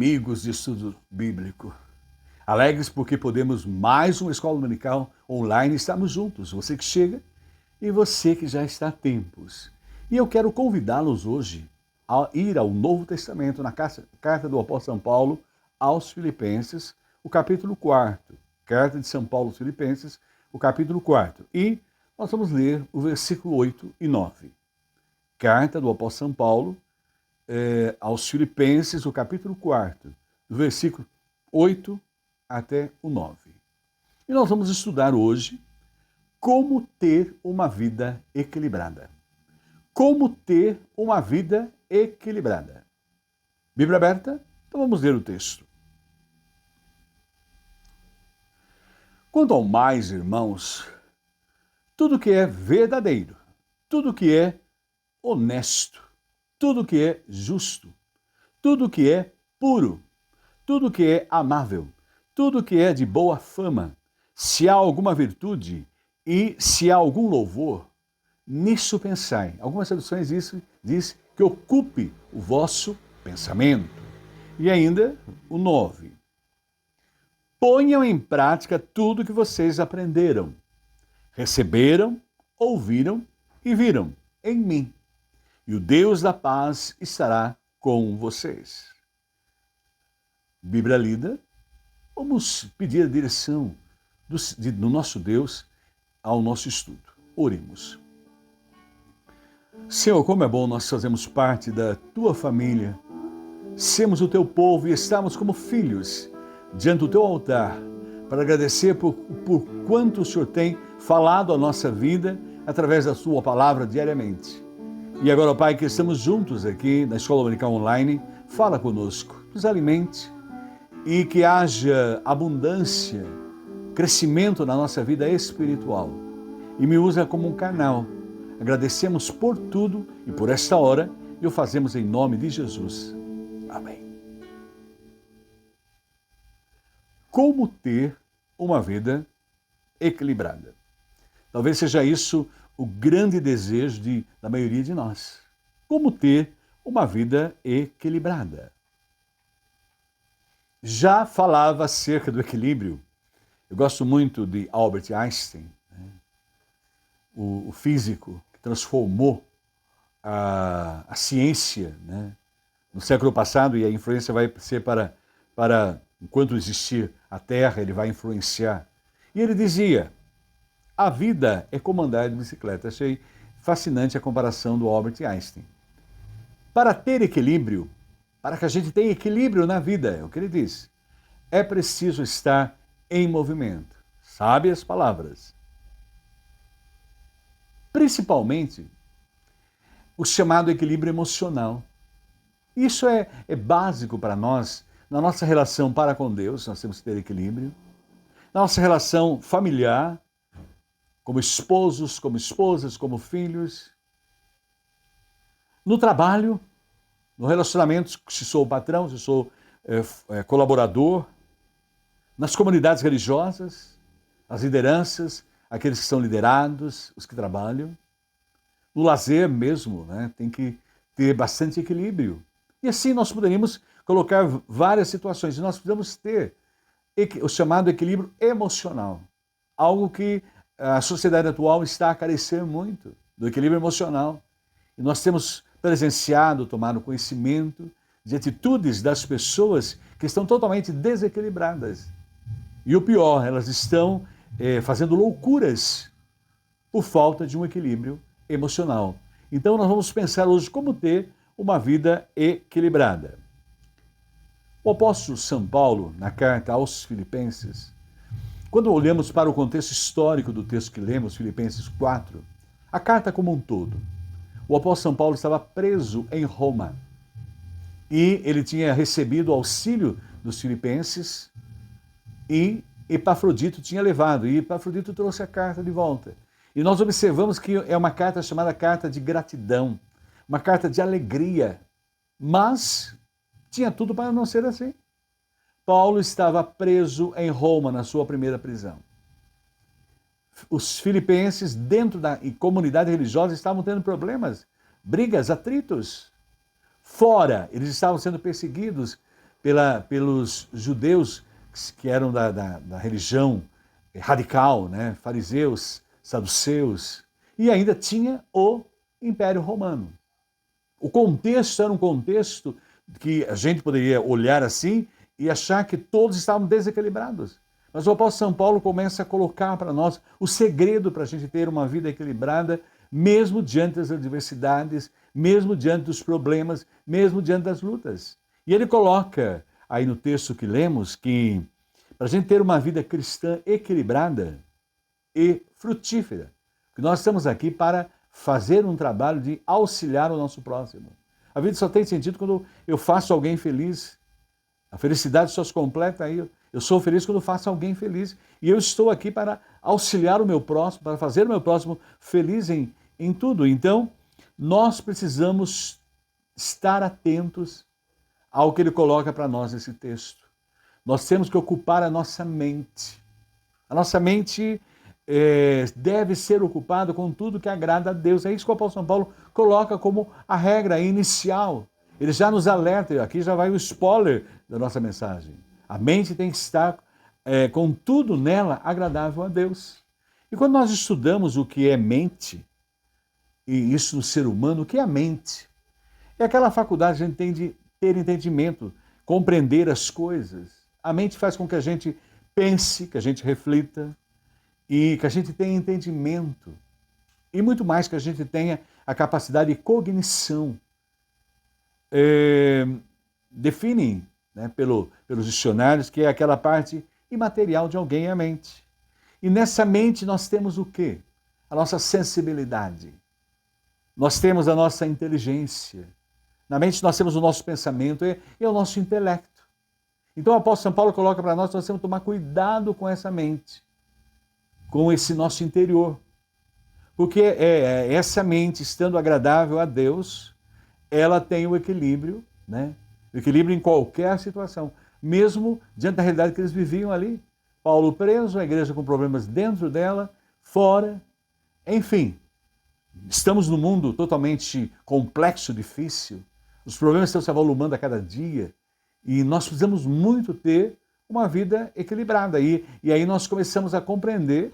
amigos de estudo bíblico. Alegres porque podemos mais uma escola dominical online, estamos juntos, você que chega e você que já está há tempos. E eu quero convidá-los hoje a ir ao Novo Testamento, na carta do apóstolo São Paulo aos Filipenses, o capítulo 4. Carta de São Paulo aos Filipenses, o capítulo 4. E nós vamos ler o versículo 8 e 9. Carta do apóstolo São Paulo aos Filipenses, o capítulo 4, do versículo 8 até o 9. E nós vamos estudar hoje como ter uma vida equilibrada. Como ter uma vida equilibrada. Bíblia aberta? Então vamos ler o texto. Quanto ao mais, irmãos, tudo que é verdadeiro, tudo que é honesto, tudo que é justo, tudo que é puro, tudo que é amável, tudo que é de boa fama, se há alguma virtude e se há algum louvor, nisso pensai. Algumas traduções diz que ocupe o vosso pensamento. E ainda o 9. Ponham em prática tudo que vocês aprenderam, receberam, ouviram e viram em mim. E o Deus da paz estará com vocês. Bíblia lida. Vamos pedir a direção do nosso Deus ao nosso estudo. Oremos. Senhor, como é bom nós fazermos parte da tua família, sermos o teu povo e estarmos como filhos diante do teu altar para agradecer por quanto o Senhor tem falado a nossa vida através da sua palavra diariamente. E agora, Pai, que estamos juntos aqui na Escola Dominical Online, fala conosco, nos alimente e que haja abundância, crescimento na nossa vida espiritual. E me usa como um canal. Agradecemos por tudo e por esta hora e o fazemos em nome de Jesus. Amém. Como ter uma vida equilibrada? Talvez seja isso o grande desejo da maioria de nós. Como ter uma vida equilibrada? Já falava acerca do equilíbrio. Eu gosto muito de Albert Einstein, né? o físico que transformou a ciência, né? No século passado, e a influência vai ser para enquanto existir a Terra, ele vai influenciar. E ele dizia, a vida é como andar de bicicleta. Achei fascinante a comparação do Albert Einstein. Para ter equilíbrio, para que a gente tenha equilíbrio na vida, é o que ele diz, é preciso estar em movimento. Sabe as palavras. Principalmente o chamado equilíbrio emocional. Isso é básico para nós, na nossa relação para com Deus, nós temos que ter equilíbrio. Na nossa relação familiar, como esposos, como esposas, como filhos. No trabalho, no relacionamento, se sou o patrão, se sou colaborador. Nas comunidades religiosas, as lideranças, aqueles que são liderados, os que trabalham. No lazer mesmo, né? Tem que ter bastante equilíbrio. E assim nós poderíamos colocar várias situações. Nós precisamos ter o chamado equilíbrio emocional. Algo que a sociedade atual está a carecer muito, do equilíbrio emocional. E nós temos presenciado, tomado conhecimento de atitudes das pessoas que estão totalmente desequilibradas. E o pior, elas estão fazendo loucuras por falta de um equilíbrio emocional. Então nós vamos pensar hoje como ter uma vida equilibrada. O apóstolo São Paulo, na carta aos Filipenses, quando olhamos para o contexto histórico do texto que lemos, Filipenses 4, a carta como um todo, o apóstolo São Paulo estava preso em Roma e ele tinha recebido o auxílio dos filipenses e Epafrodito tinha levado, e Epafrodito trouxe a carta de volta. E nós observamos que é uma carta chamada carta de gratidão, uma carta de alegria, mas tinha tudo para não ser assim. Paulo estava preso em Roma, na sua primeira prisão. Os filipenses, dentro da comunidade religiosa, estavam tendo problemas, brigas, atritos. Fora, eles estavam sendo perseguidos pelos judeus que eram da religião radical, né? Fariseus, saduceus, e ainda tinha o Império Romano. O contexto era um contexto que a gente poderia olhar assim e achar que todos estavam desequilibrados. Mas o apóstolo São Paulo começa a colocar para nós o segredo para a gente ter uma vida equilibrada, mesmo diante das adversidades, mesmo diante dos problemas, mesmo diante das lutas. E ele coloca aí no texto que lemos que para a gente ter uma vida cristã equilibrada e frutífera, que nós estamos aqui para fazer um trabalho de auxiliar o nosso próximo. A vida só tem sentido quando eu faço alguém feliz. A felicidade só se completa aí. Eu sou feliz quando faço alguém feliz. E eu estou aqui para auxiliar o meu próximo, para fazer o meu próximo feliz em tudo. Então, nós precisamos estar atentos ao que ele coloca para nós nesse texto. Nós temos que ocupar a nossa mente. A nossa mente deve ser ocupada com tudo que agrada a Deus. É isso que o apóstolo São Paulo coloca como a regra inicial. Ele já nos alerta, aqui já vai o spoiler da nossa mensagem. A mente tem que estar com tudo nela agradável a Deus. E quando nós estudamos o que é mente, e isso no ser humano, o que é a mente? É aquela faculdade que a gente tem de ter entendimento, compreender as coisas. A mente faz com que a gente pense, que a gente reflita e que a gente tenha entendimento. E muito mais que a gente tenha a capacidade de cognição. Definem, né, pelos dicionários, que é aquela parte imaterial de alguém, a mente. E nessa mente nós temos o quê? A nossa sensibilidade. Nós temos a nossa inteligência. Na mente nós temos o nosso pensamento e o nosso intelecto. Então o apóstolo São Paulo coloca para nós que nós temos que tomar cuidado com essa mente, com esse nosso interior. Porque essa mente, estando agradável a Deus, ela tem o equilíbrio, né? O equilíbrio em qualquer situação, mesmo diante da realidade que eles viviam ali. Paulo preso, a igreja com problemas dentro dela, fora, enfim. Estamos num mundo totalmente complexo, difícil. Os problemas estão se avolumando a cada dia e nós precisamos muito ter uma vida equilibrada. E aí nós começamos a compreender,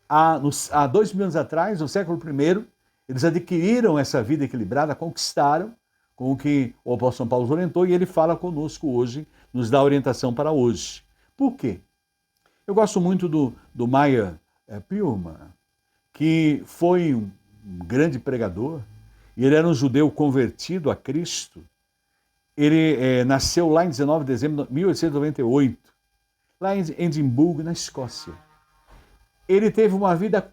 há 2000 anos atrás, no século I, eles adquiriram essa vida equilibrada, conquistaram com o que o apóstolo São Paulo orientou, e ele fala conosco hoje, nos dá orientação para hoje. Por quê? Eu gosto muito do Meyer Pilman, que foi um grande pregador, e ele era um judeu convertido a Cristo. Ele nasceu lá em 19 de dezembro de 1898, lá em Edimburgo, na Escócia. Ele teve uma vida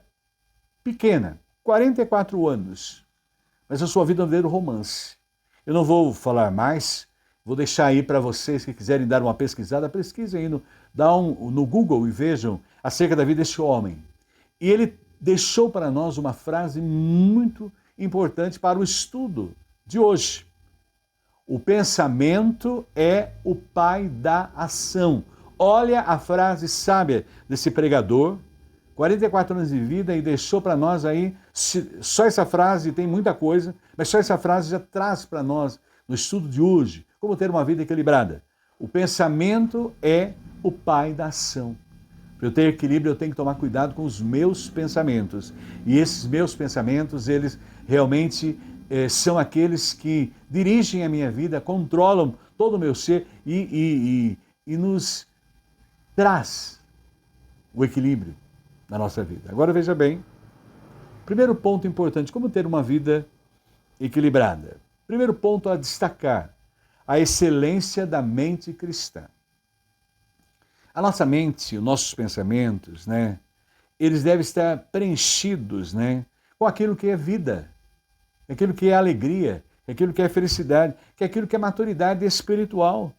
pequena, 44 anos, mas a sua vida é um verdadeiro romance. Eu não vou falar mais, vou deixar aí para vocês que quiserem dar uma pesquisada, pesquisem aí no Google e vejam acerca da vida desse homem. E ele deixou para nós uma frase muito importante para o estudo de hoje. O pensamento é o pai da ação. Olha a frase sábia desse pregador, 44 anos de vida, e deixou para nós aí, só essa frase, tem muita coisa, mas só essa frase já traz para nós, no estudo de hoje, como ter uma vida equilibrada. O pensamento é o pai da ação. Para eu ter equilíbrio, eu tenho que tomar cuidado com os meus pensamentos. E esses meus pensamentos, eles realmente são aqueles que dirigem a minha vida, controlam todo o meu ser e nos traz o equilíbrio na nossa vida. Agora veja bem, primeiro ponto importante, como ter uma vida equilibrada. Primeiro ponto a destacar, a excelência da mente cristã. A nossa mente, os nossos pensamentos, né, eles devem estar preenchidos, né, com aquilo que é vida, aquilo que é alegria, aquilo que é felicidade, que é aquilo que é maturidade espiritual.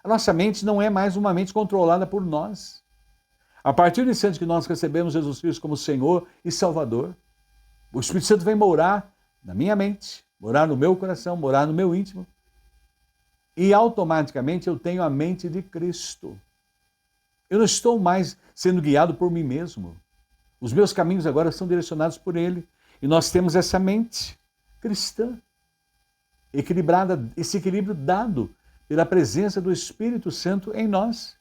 A nossa mente não é mais uma mente controlada por nós. A partir do instante que nós recebemos Jesus Cristo como Senhor e Salvador, o Espírito Santo vem morar na minha mente, morar no meu coração, morar no meu íntimo. E automaticamente eu tenho a mente de Cristo. Eu não estou mais sendo guiado por mim mesmo. Os meus caminhos agora são direcionados por Ele. E nós temos essa mente cristã, equilibrada, esse equilíbrio dado pela presença do Espírito Santo em nós.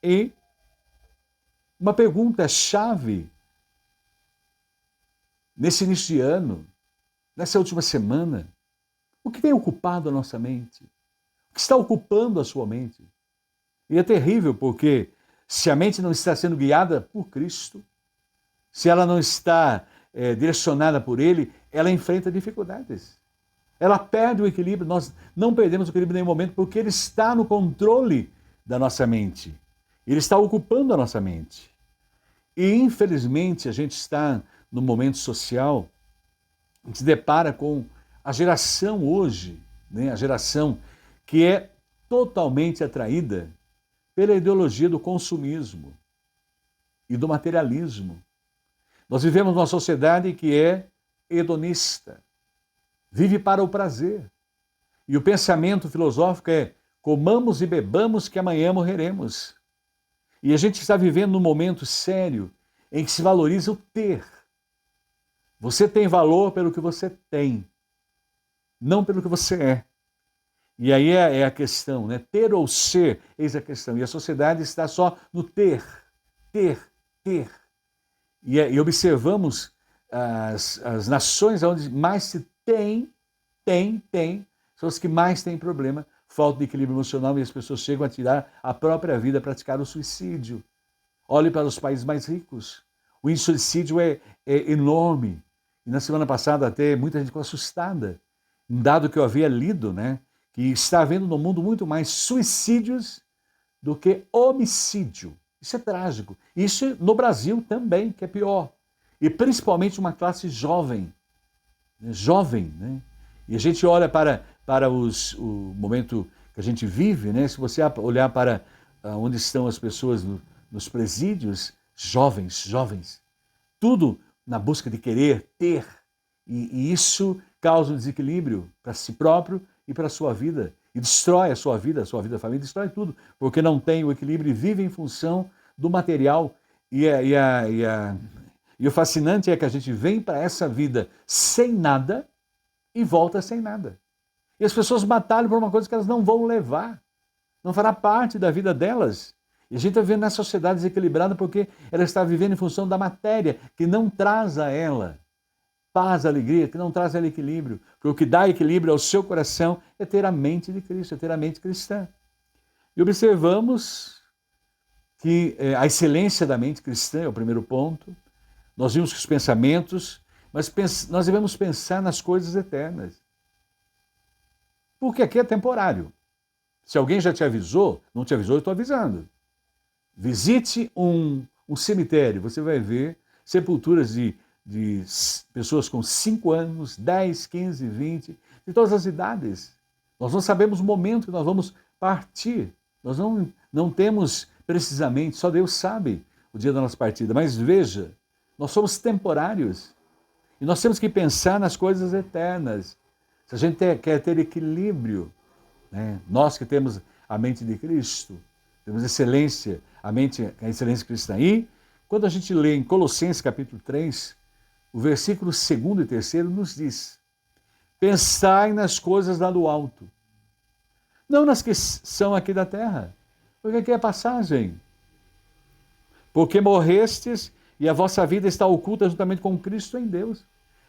E uma pergunta-chave nesse início de ano, nessa última semana: o que tem ocupado a nossa mente? O que está ocupando a sua mente? E é terrível porque se a mente não está sendo guiada por Cristo, se ela não está direcionada por Ele, ela enfrenta dificuldades. Ela perde o equilíbrio. Nós não perdemos o equilíbrio em nenhum momento porque Ele está no controle da nossa mente. Ele está ocupando a nossa mente. E infelizmente a gente está no momento social, a gente se depara com a geração hoje, né? A geração que é totalmente atraída pela ideologia do consumismo e do materialismo. Nós vivemos numa sociedade que é hedonista, vive para o prazer. E o pensamento filosófico é: comamos e bebamos que amanhã morreremos. E a gente está vivendo num momento sério em que se valoriza o ter. Você tem valor pelo que você tem, não pelo que você é. E aí é a questão, né? Ter ou ser, eis a questão. E a sociedade está só no ter, ter, ter. E observamos as nações onde mais se tem, são as que mais têm problema, falta de equilíbrio emocional, e as pessoas chegam a tirar a própria vida, a praticar o suicídio. Olhe para os países mais ricos. O índice de suicídio é enorme. E na semana passada até muita gente ficou assustada. Um dado que eu havia lido, né? Que está havendo no mundo muito mais suicídios do que homicídio. Isso é trágico. Isso no Brasil também, que é pior. E principalmente uma classe jovem. Jovem, né? E a gente olha para o momento que a gente vive, né? Se você olhar para onde estão as pessoas nos presídios, jovens. Tudo na busca de querer ter. E isso causa um desequilíbrio para si próprio e para a sua vida. E destrói a sua vida, da família, destrói tudo. Porque não tem o equilíbrio e vive em função do material. E o fascinante é que a gente vem para essa vida sem nada e volta sem nada. E as pessoas batalham por uma coisa que elas não vão levar. Não fará parte da vida delas. E a gente está vivendo na sociedade desequilibrada porque ela está vivendo em função da matéria, que não traz a ela paz, alegria, que não traz a ela equilíbrio. Porque o que dá equilíbrio ao seu coração é ter a mente de Cristo, é ter a mente cristã. E observamos que a excelência da mente cristã é o primeiro ponto. Nós vimos que os pensamentos, mas nós devemos pensar nas coisas eternas. Porque aqui é temporário. Se alguém já te avisou, não te avisou, eu estou avisando. Visite um cemitério, você vai ver sepulturas de pessoas com 5 anos, 10, 15, 20, de todas as idades. Nós não sabemos o momento que nós vamos partir. Nós não temos precisamente, só Deus sabe o dia da nossa partida. Mas veja, nós somos temporários e nós temos que pensar nas coisas eternas. Se a gente quer ter equilíbrio, né? Nós que temos a mente de Cristo, temos excelência, a excelência cristã. E quando a gente lê em Colossenses capítulo 3, o versículo 2 e 3 nos diz: pensai nas coisas lá do alto, não nas que são aqui da terra, porque aqui é passagem. Porque morrestes e a vossa vida está oculta juntamente com Cristo em Deus.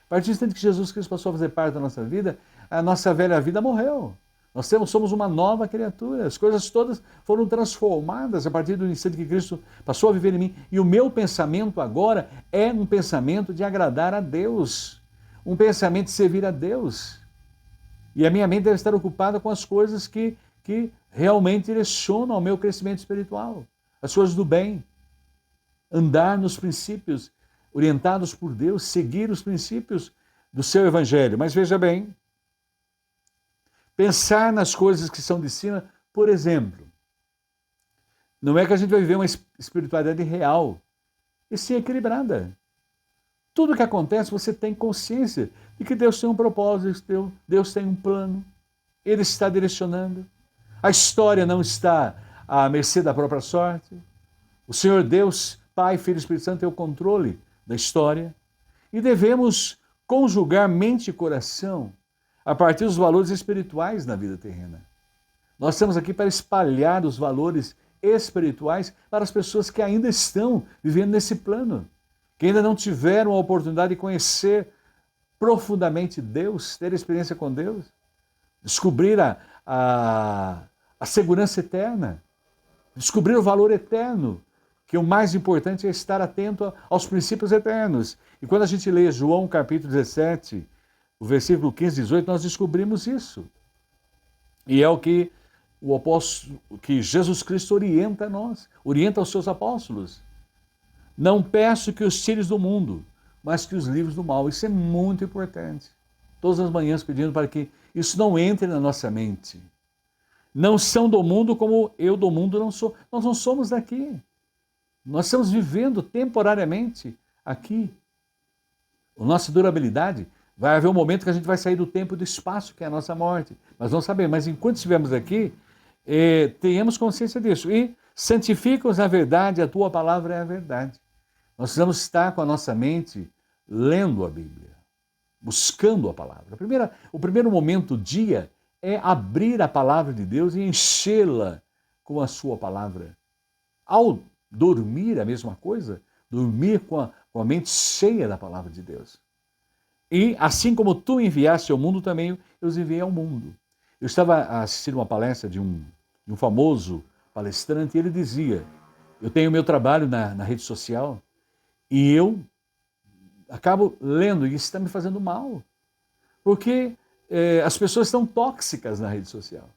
A partir do instante que Jesus Cristo passou a fazer parte da nossa vida, a nossa velha vida morreu. Nós somos uma nova criatura. As coisas todas foram transformadas a partir do instante que Cristo passou a viver em mim. E o meu pensamento agora é um pensamento de agradar a Deus. Um pensamento de servir a Deus. E a minha mente deve estar ocupada com as coisas que realmente direcionam ao meu crescimento espiritual. As coisas do bem. Andar nos princípios orientados por Deus, seguir os princípios do seu evangelho. Mas veja bem, pensar nas coisas que são de cima, por exemplo, não é que a gente vai viver uma espiritualidade real, e sim equilibrada. Tudo que acontece, você tem consciência de que Deus tem um propósito, Deus tem um plano, Ele está direcionando. A história não está à mercê da própria sorte. O Senhor Deus, Pai, Filho e Espírito Santo, tem o controle da história. E devemos conjugar mente e coração a partir dos valores espirituais na vida terrena. Nós estamos aqui para espalhar os valores espirituais para as pessoas que ainda estão vivendo nesse plano, que ainda não tiveram a oportunidade de conhecer profundamente Deus, ter experiência com Deus, descobrir a segurança eterna, descobrir o valor eterno, que o mais importante é estar atento aos princípios eternos. E quando a gente lê João capítulo 17, o versículo 15 e 18, nós descobrimos isso. E é o que o apóstolo, que Jesus Cristo orienta a nós, orienta aos seus apóstolos. Não peço que os tires do mundo, mas que os livres do mal. Isso é muito importante. Todas as manhãs pedindo para que isso não entre na nossa mente. Não são do mundo como eu do mundo não sou. Nós não somos daqui. Nós estamos vivendo temporariamente aqui. A nossa durabilidade, vai haver um momento que a gente vai sair do tempo e do espaço, que é a nossa morte. Nós não sabemos, mas enquanto estivermos aqui, tenhamos consciência disso. E santifica-os na verdade, a tua palavra é a verdade. Nós precisamos estar com a nossa mente lendo a Bíblia, buscando a palavra. O primeiro momento do dia é abrir a palavra de Deus e enchê-la com a sua palavra. Ao dormir, a mesma coisa, dormir com a mente cheia da palavra de Deus. E assim como tu enviaste ao mundo, também eu os enviei ao mundo. Eu estava assistindo uma palestra de um famoso palestrante e ele dizia, eu tenho meu trabalho na rede social e eu acabo lendo e isso está me fazendo mal. Porque as pessoas estão tóxicas na rede social.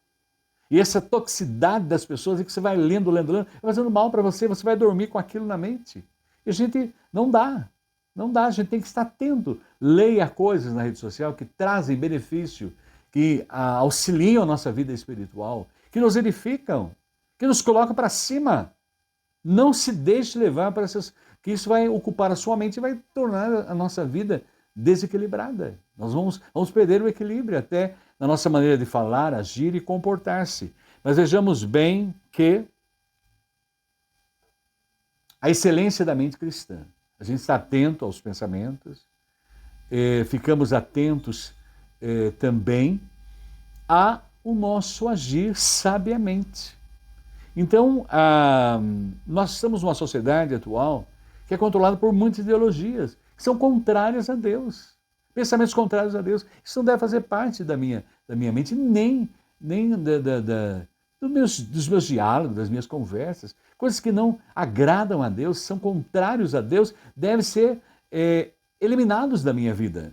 E essa toxicidade das pessoas é que você vai lendo, vai fazendo mal para você, você vai dormir com aquilo na mente. E a gente não dá, a gente tem que estar atento. Leia coisas na rede social que trazem benefício, que auxiliam a nossa vida espiritual, que nos edificam, que nos colocam para cima. Não se deixe levar para essas, que isso vai ocupar a sua mente e vai tornar a nossa vida desequilibrada. Nós vamos perder o equilíbrio até na nossa maneira de falar, agir e comportar-se. Mas vejamos bem que a excelência da mente cristã. A gente está atento aos pensamentos, ficamos atentos também ao nosso agir sabiamente. Então, nós estamos numa sociedade atual que é controlada por muitas ideologias que são contrárias a Deus. Pensamentos contrários a Deus. Isso não deve fazer parte da minha mente, nem dos meus diálogos, das minhas conversas. Coisas que não agradam a Deus, são contrários a Deus, devem ser eliminados da minha vida.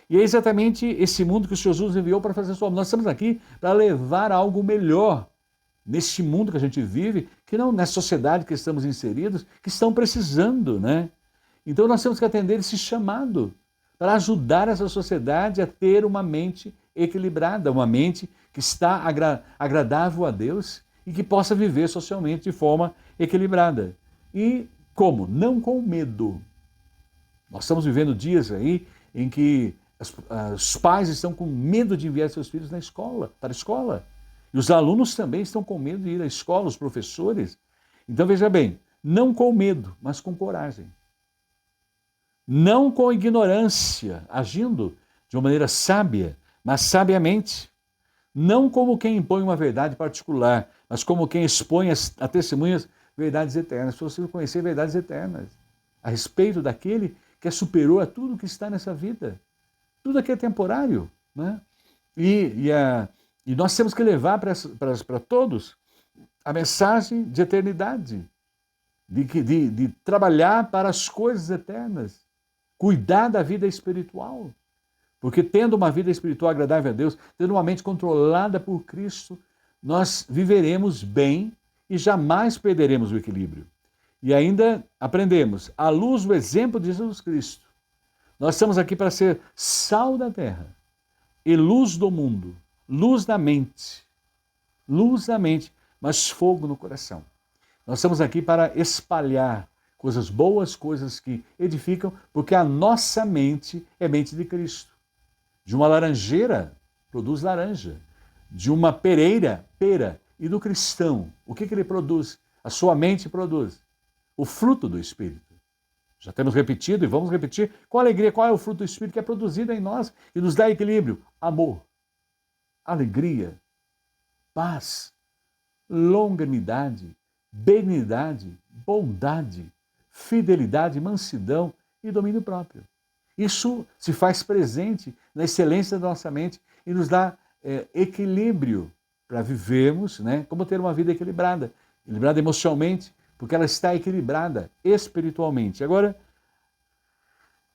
E é exatamente esse mundo que o Senhor Jesus enviou para fazer a sua obra. Nós estamos aqui para levar algo melhor neste mundo que a gente vive, que não nessa sociedade que estamos inseridos, que estão precisando, né? Então nós temos que atender esse chamado para ajudar essa sociedade a ter uma mente equilibrada, uma mente que está agradável a Deus e que possa viver socialmente de forma equilibrada. E como? Não com medo. Nós estamos vivendo dias aí em que os pais estão com medo de enviar seus filhos para a escola. E os alunos também estão com medo de ir à escola, os professores. Então veja bem, não com medo, mas com coragem. Não com ignorância, agindo de uma maneira sábia, mas sabiamente. Não como quem impõe uma verdade particular, mas como quem expõe a testemunhas verdades eternas. Se você conhecer verdades eternas a respeito daquele que é superior a tudo que está nessa vida. Tudo aqui é temporário, né? E nós temos que levar para todos a mensagem de eternidade, de trabalhar para as coisas eternas, cuidar da vida espiritual. Porque tendo uma vida espiritual agradável a Deus, tendo uma mente controlada por Cristo, nós viveremos bem e jamais perderemos o equilíbrio. E ainda aprendemos, à luz do exemplo de Jesus Cristo, nós estamos aqui para ser sal da terra e luz do mundo, luz da mente, mas fogo no coração. Nós estamos aqui para espalhar coisas boas, coisas que edificam, porque a nossa mente é mente de Cristo. De uma laranjeira, produz laranja. De uma pereira, pera. E do cristão, o que ele produz? A sua mente produz o fruto do Espírito. Já temos repetido e vamos repetir com alegria qual é o fruto do Espírito que é produzido em nós e nos dá equilíbrio. Amor, alegria, paz, longanimidade, benignidade, bondade, fidelidade, mansidão e domínio próprio. Isso se faz presente na excelência da nossa mente e nos dá equilíbrio para vivermos, né? Como ter uma vida equilibrada emocionalmente, porque ela está equilibrada espiritualmente. Agora,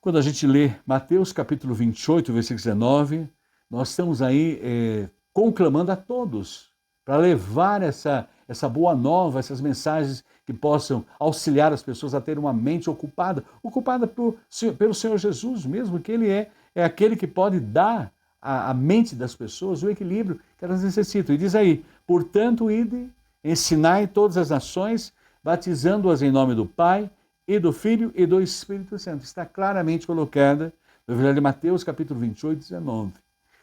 quando a gente lê Mateus capítulo 28, versículo 19, nós estamos aí conclamando a todos para levar essa boa nova, essas mensagens que possam auxiliar as pessoas a ter uma mente ocupada pelo Senhor Jesus mesmo, que Ele é aquele que pode dar à mente das pessoas o equilíbrio que elas necessitam. E diz aí, portanto, ide, ensinai todas as nações, batizando-as em nome do Pai, e do Filho e do Espírito Santo. Está claramente colocada no Evangelho de Mateus, capítulo 28, 19.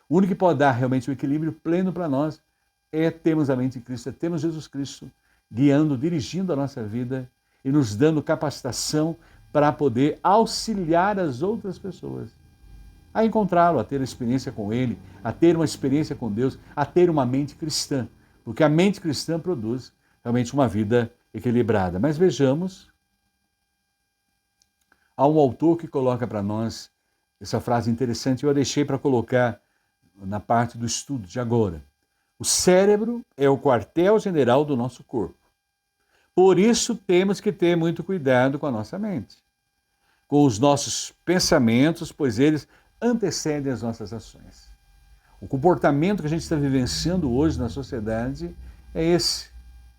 O único que pode dar realmente o equilíbrio pleno para nós é termos a mente de Cristo, é termos Jesus Cristo guiando, dirigindo a nossa vida e nos dando capacitação para poder auxiliar as outras pessoas a encontrá-lo, a ter a experiência com Ele, a ter uma experiência com Deus, a ter uma mente cristã. Porque a mente cristã produz realmente uma vida equilibrada. Mas vejamos, há um autor que coloca para nós essa frase interessante, eu a deixei para colocar na parte do estudo de agora. O cérebro é o quartel-general do nosso corpo. Por isso temos que ter muito cuidado com a nossa mente, com os nossos pensamentos, pois eles antecedem as nossas ações. O comportamento que a gente está vivenciando hoje na sociedade é esse,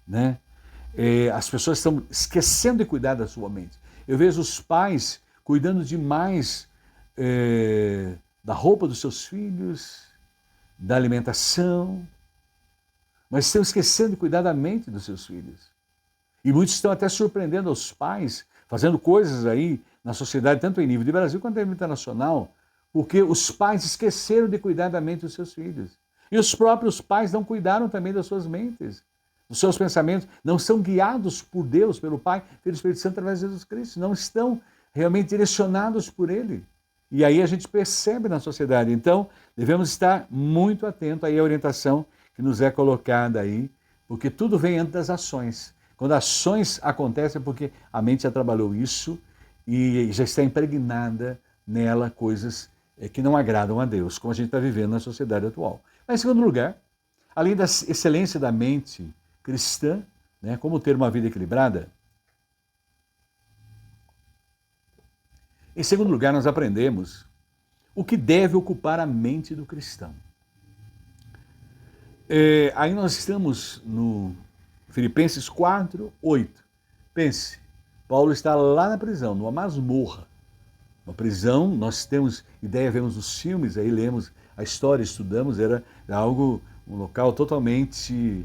né? As pessoas estão esquecendo de cuidar da sua mente. Eu vejo os pais cuidando demais da roupa dos seus filhos, da alimentação, mas estão esquecendo de cuidar da mente dos seus filhos. E muitos estão até surpreendendo os pais, fazendo coisas aí na sociedade, tanto em nível de Brasil quanto em nível internacional, porque os pais esqueceram de cuidar da mente dos seus filhos. E os próprios pais não cuidaram também das suas mentes, dos seus pensamentos, não são guiados por Deus, pelo Pai, pelo Espírito Santo através de Jesus Cristo, não estão realmente direcionados por Ele. E aí a gente percebe na sociedade. Então, devemos estar muito atentos aí à orientação que nos é colocada aí, porque tudo vem antes das ações. Quando ações acontecem é porque a mente já trabalhou isso e já está impregnada nela coisas que não agradam a Deus, como a gente está vivendo na sociedade atual. Mas, em segundo lugar, além da excelência da mente cristã, né, como ter uma vida equilibrada, em segundo lugar, nós aprendemos o que deve ocupar a mente do cristão. Aí nós estamos no Filipenses 4, 8. Pense, Paulo está lá na prisão, numa masmorra. Uma prisão, nós temos ideia, vemos os filmes, aí lemos a história, estudamos, era algo, um local totalmente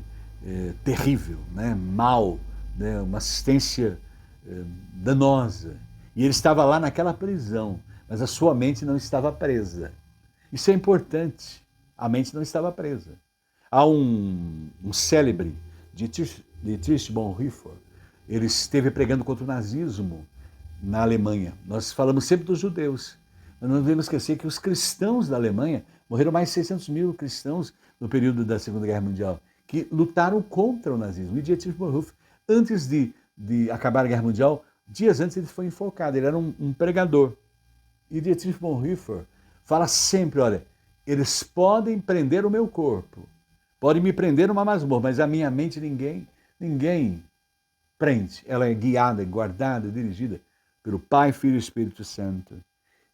terrível, né? Mal, né? Uma assistência danosa. E ele estava lá naquela prisão, mas a sua mente não estava presa. Isso é importante, a mente não estava presa. Há um célebre, Dietrich Bonhoeffer, ele esteve pregando contra o nazismo na Alemanha. Nós falamos sempre dos judeus, mas não devemos esquecer que os cristãos da Alemanha, morreram mais de 600 mil cristãos no período da Segunda Guerra Mundial, que lutaram contra o nazismo. E Dietrich Bonhoeffer, antes de acabar a Guerra Mundial, dias antes ele foi enforcado, ele era um pregador. E Dietrich Bonhoeffer fala sempre, olha, eles podem prender o meu corpo, podem me prender numa masmorra, mas a minha mente ninguém prende. Ela é guiada, guardada, dirigida pelo Pai, Filho e Espírito Santo.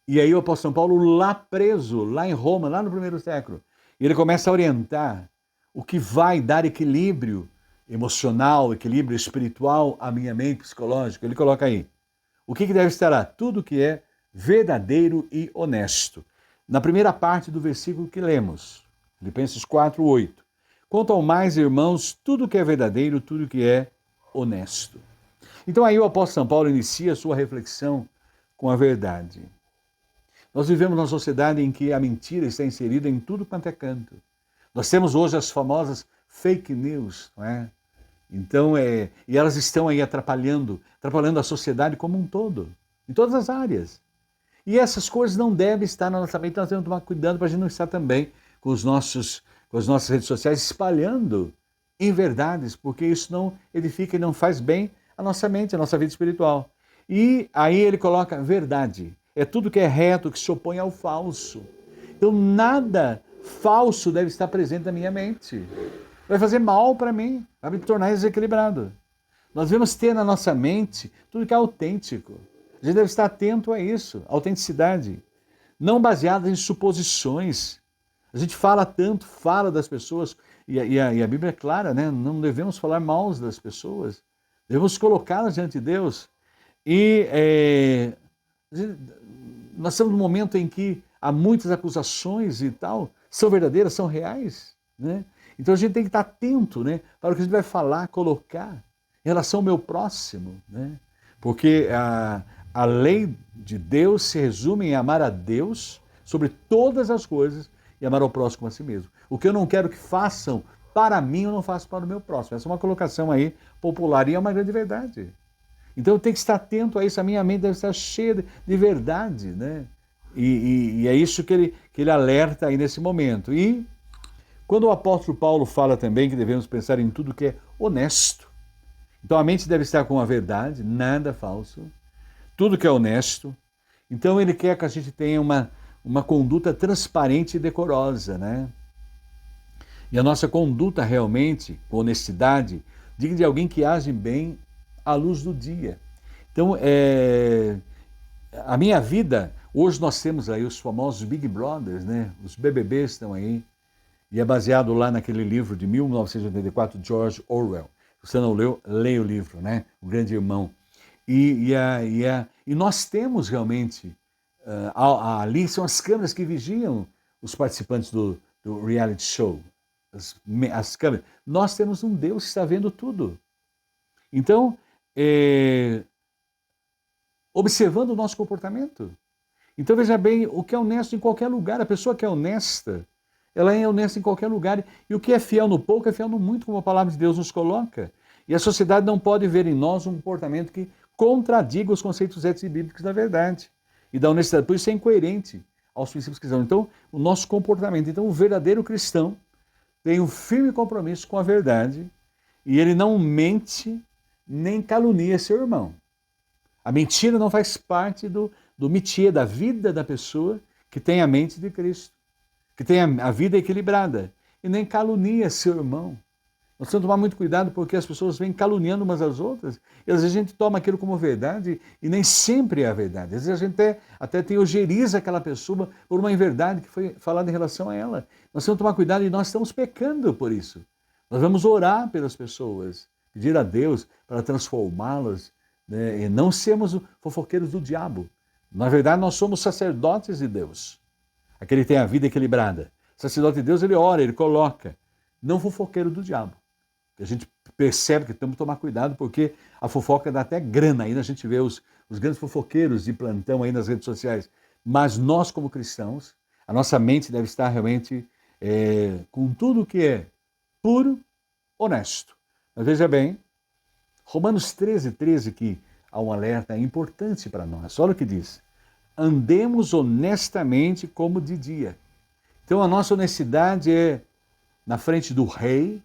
E aí o apóstolo São Paulo lá preso, lá em Roma, lá no primeiro século, e ele começa a orientar o que vai dar equilíbrio emocional, equilíbrio espiritual à minha mente psicológica. Ele coloca aí, o que deve estar lá? Tudo que é verdadeiro e honesto. Na primeira parte do versículo que lemos, Filipenses 4, 8. Quanto ao mais, irmãos, tudo que é verdadeiro, tudo que é honesto. Então aí o apóstolo São Paulo inicia a sua reflexão com a verdade. Nós vivemos numa sociedade em que a mentira está inserida em tudo quanto é canto. Nós temos hoje as famosas fake news, não é? Então, e elas estão aí atrapalhando a sociedade como um todo, em todas as áreas. E essas coisas não devem estar na nossa mente, nós temos que tomar cuidado para a gente não estar também com os nossos com as nossas redes sociais, espalhando inverdades, porque isso não edifica e não faz bem a nossa mente, a nossa vida espiritual. E aí ele coloca verdade. É tudo que é reto, que se opõe ao falso. Então nada falso deve estar presente na minha mente. Vai fazer mal para mim, vai me tornar desequilibrado. Nós devemos ter na nossa mente tudo que é autêntico. A gente deve estar atento a isso, autenticidade. Não baseada em suposições. A gente fala tanto, fala das pessoas, e a Bíblia é clara, né? Não devemos falar mal das pessoas. Devemos colocá-las diante de Deus. E nós estamos num momento em que há muitas acusações e tal, são verdadeiras, são reais, né? Então a gente tem que estar atento, né, para o que a gente vai falar, colocar em relação ao meu próximo, né? Porque a lei de Deus se resume em amar a Deus sobre todas as coisas e amar ao próximo a si mesmo. O que eu não quero que façam para mim, eu não faço para o meu próximo. Essa é uma colocação aí popular e é uma grande verdade. Então eu tenho que estar atento a isso, a minha mente deve estar cheia de verdade, né? E é isso que ele alerta aí nesse momento. E quando o apóstolo Paulo fala também que devemos pensar em tudo que é honesto, então a mente deve estar com a verdade, nada falso, tudo que é honesto. Então ele quer que a gente tenha uma conduta transparente e decorosa, né? E a nossa conduta realmente, com honestidade, digna de alguém que age bem à luz do dia. Então, a minha vida, hoje nós temos aí os famosos Big Brothers, né? Os BBBs estão aí, e é baseado lá naquele livro de 1984, George Orwell. Se você não leu, leia o livro, né? O Grande Irmão. E nós temos realmente, ali são as câmeras que vigiam os participantes do reality show, as câmeras. Nós temos um Deus que está vendo tudo. Então, observando o nosso comportamento. Então veja bem, o que é honesto em qualquer lugar, a pessoa que é honesta, ela é honesta em qualquer lugar. E o que é fiel no pouco é fiel no muito, como a palavra de Deus nos coloca. E a sociedade não pode ver em nós um comportamento que contradiga os conceitos éticos e bíblicos da verdade e da honestidade. Por isso é incoerente aos princípios cristãos. Então, o nosso comportamento. Então, o verdadeiro cristão tem um firme compromisso com a verdade e ele não mente nem calunia seu irmão. A mentira não faz parte do métier, da vida da pessoa que tem a mente de Cristo, que tem a vida equilibrada, e nem calunia seu irmão. Nós temos que tomar muito cuidado porque as pessoas vêm caluniando umas às outras, e às vezes a gente toma aquilo como verdade e nem sempre é a verdade. Às vezes a gente até teogeriza aquela pessoa por uma inverdade que foi falada em relação a ela. Nós temos que tomar cuidado e nós estamos pecando por isso. Nós vamos orar pelas pessoas, pedir a Deus para transformá-las, né, e não sermos fofoqueiros do diabo. Na verdade, nós somos sacerdotes de Deus. Aquele que tem a vida equilibrada. O sacerdote de Deus, ele ora, ele coloca. Não fofoqueiro do diabo. A gente percebe que temos que tomar cuidado porque a fofoca dá até grana. Ainda a gente vê os grandes fofoqueiros de plantão aí nas redes sociais. Mas nós, como cristãos, a nossa mente deve estar realmente com tudo que é puro, honesto. Mas veja bem, Romanos 13, que há um alerta importante para nós. Olha o que diz. Andemos honestamente como de dia. Então a nossa honestidade é na frente do rei,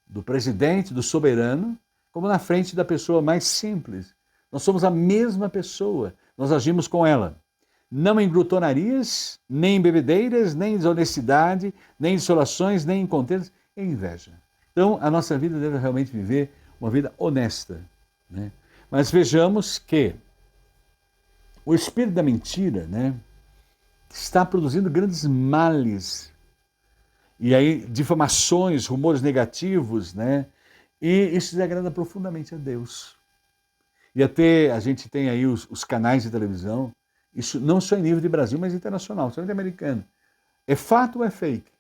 do presidente, do soberano, como na frente da pessoa mais simples. Nós somos a mesma pessoa, nós agimos com ela. Não em glutonarias, nem em bebedeiras, nem em desonestidade, nem em dissolações, nem em contendas, em inveja. Então a nossa vida deve realmente viver uma vida honesta, né? Mas vejamos que o espírito da mentira, né, está produzindo grandes males. E aí, difamações, rumores negativos, né? E isso desagrada profundamente a Deus. E até a gente tem aí os canais de televisão, isso não só em nível de Brasil, mas internacional, somente americano. É fato ou é fake?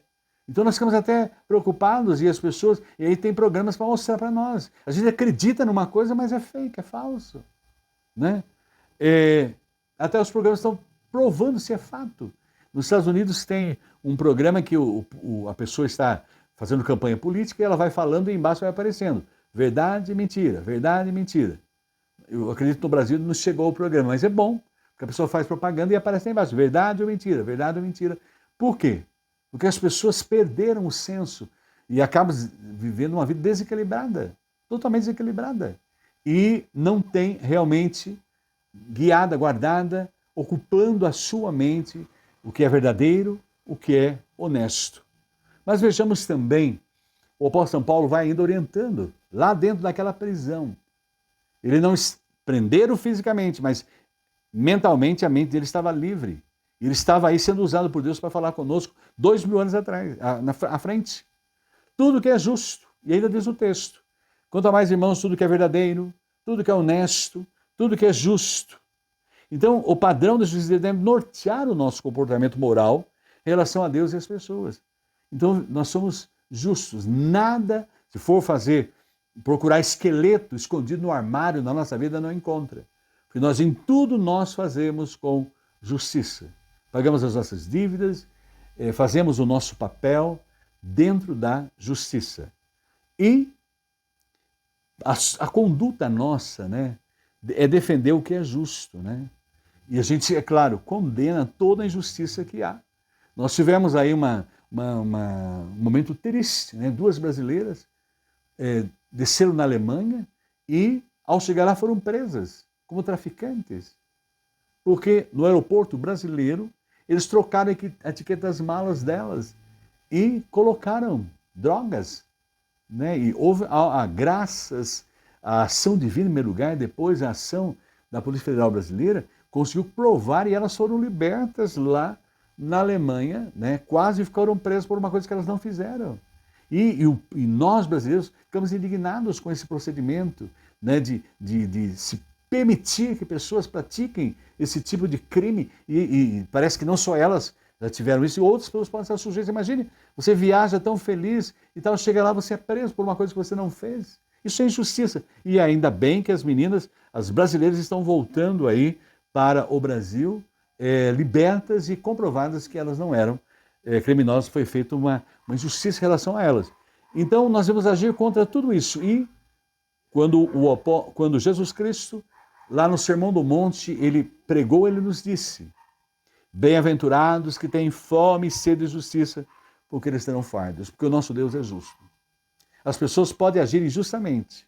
Então nós ficamos até preocupados e as pessoas, e aí tem programas para mostrar para nós. A gente acredita numa coisa, mas é fake, é falso, né? Até os programas estão provando se é fato. Nos Estados Unidos tem um programa que a pessoa está fazendo campanha política e ela vai falando e embaixo vai aparecendo verdade e mentira, verdade e mentira. Eu acredito que no Brasil não chegou o programa, mas é bom, porque a pessoa faz propaganda e aparece lá embaixo, verdade ou mentira, verdade ou mentira. Por quê? Porque as pessoas perderam o senso e acabam vivendo uma vida desequilibrada, totalmente desequilibrada. E não tem realmente guiada, guardada, ocupando a sua mente o que é verdadeiro, o que é honesto. Mas vejamos também, o apóstolo São Paulo vai ainda orientando, lá dentro daquela prisão. Ele não prenderam fisicamente, mas mentalmente a mente dele estava livre. Ele estava aí sendo usado por Deus para falar conosco 2000 anos atrás, à frente. Tudo que é justo, e ainda diz o texto, quanto a mais, irmãos, tudo que é verdadeiro, tudo que é honesto, tudo que é justo. Então, o padrão da justiça deve nortear o nosso comportamento moral em relação a Deus e às pessoas. Então, nós somos justos. Nada, se for procurar esqueleto escondido no armário na nossa vida, não encontra. Porque nós, em tudo, nós fazemos com justiça. Pagamos as nossas dívidas, fazemos o nosso papel dentro da justiça. E a conduta nossa, né, é defender o que é justo, né? E a gente, é claro, condena toda a injustiça que há. Nós tivemos aí um momento triste, né? Duas brasileiras desceram na Alemanha e, ao chegar lá, foram presas como traficantes. Porque no aeroporto brasileiro, eles trocaram a etiqueta das malas delas e colocaram drogas. Né? E houve, graças à ação divina, em primeiro lugar, e depois a ação da Polícia Federal Brasileira, conseguiu provar e elas foram libertas lá na Alemanha, né? Quase ficaram presas por uma coisa que elas não fizeram. E nós, brasileiros, ficamos indignados com esse procedimento, né? de se permitir que pessoas pratiquem esse tipo de crime, e parece que não só elas já tiveram isso, e outras pessoas podem estar sujeitas. Imagine, você viaja tão feliz e tal, chega lá, você é preso por uma coisa que você não fez. Isso é injustiça. E ainda bem que as meninas, as brasileiras, estão voltando aí para o Brasil, libertas e comprovadas que elas não eram criminosas, foi feita uma injustiça em relação a elas. Então, nós devemos agir contra tudo isso. E quando Jesus Cristo, lá no Sermão do Monte, ele pregou, ele nos disse: bem-aventurados que têm fome e sede de justiça, porque eles terão fardos, porque o nosso Deus é justo. As pessoas podem agir injustamente.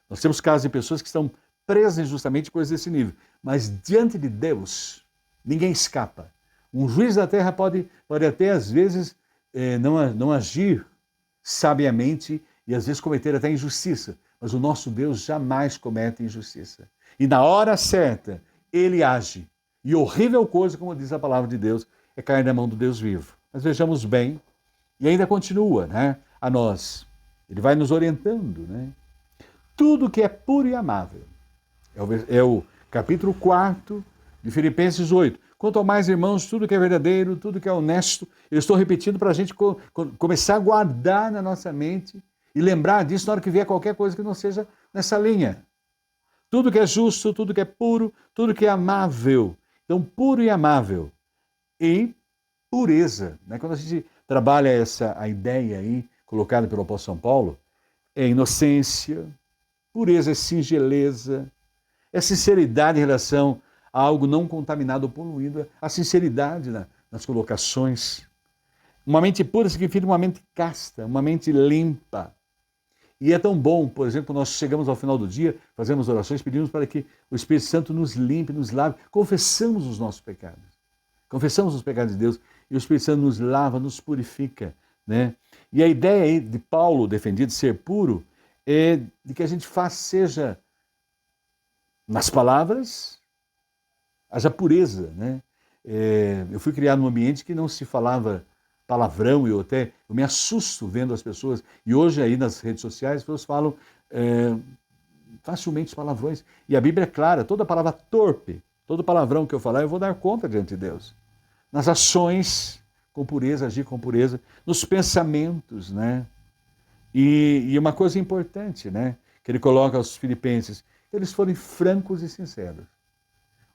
Nós temos casos de pessoas que estão presas injustamente, coisas desse nível. Mas diante de Deus, ninguém escapa. Um juiz da terra pode até, às vezes, não agir sabiamente e, às vezes, cometer até injustiça. Mas o nosso Deus jamais comete injustiça. E na hora certa, ele age. E horrível coisa, como diz a palavra de Deus, é cair na mão do Deus vivo. Mas vejamos bem, e ainda continua, né, a nós. Ele vai nos orientando, né? Tudo que é puro e amável. É o capítulo 4 de Filipenses 8. Quanto ao mais, irmãos, tudo que é verdadeiro, tudo que é honesto, eu estou repetindo para a gente começar a guardar na nossa mente e lembrar disso na hora que vier qualquer coisa que não seja nessa linha. Tudo que é justo, tudo que é puro, tudo que é amável. Então, puro e amável. E pureza. Né? Quando a gente trabalha a ideia aí, colocada pelo apóstolo São Paulo, é inocência, pureza é singeleza, é sinceridade em relação a algo não contaminado ou poluído, a sinceridade nas colocações. Uma mente pura significa uma mente casta, uma mente limpa. E é tão bom, por exemplo, quando nós chegamos ao final do dia, fazemos orações, pedimos para que o Espírito Santo nos limpe, nos lave, confessamos os nossos pecados. Confessamos os pecados de Deus e o Espírito Santo nos lava, nos purifica. Né? E a ideia aí de Paulo, defendido de ser puro, é de que a gente seja nas palavras, haja pureza. Né? Eu fui criado num ambiente que não se falava palavrão, eu me assusto vendo as pessoas, e hoje aí nas redes sociais as pessoas falam facilmente os palavrões, e a Bíblia é clara, toda palavra torpe, todo palavrão que eu falar, eu vou dar conta diante de Deus. Nas ações, com pureza, agir com pureza, nos pensamentos, né? E uma coisa importante, né, que ele coloca aos filipenses, eles forem francos e sinceros.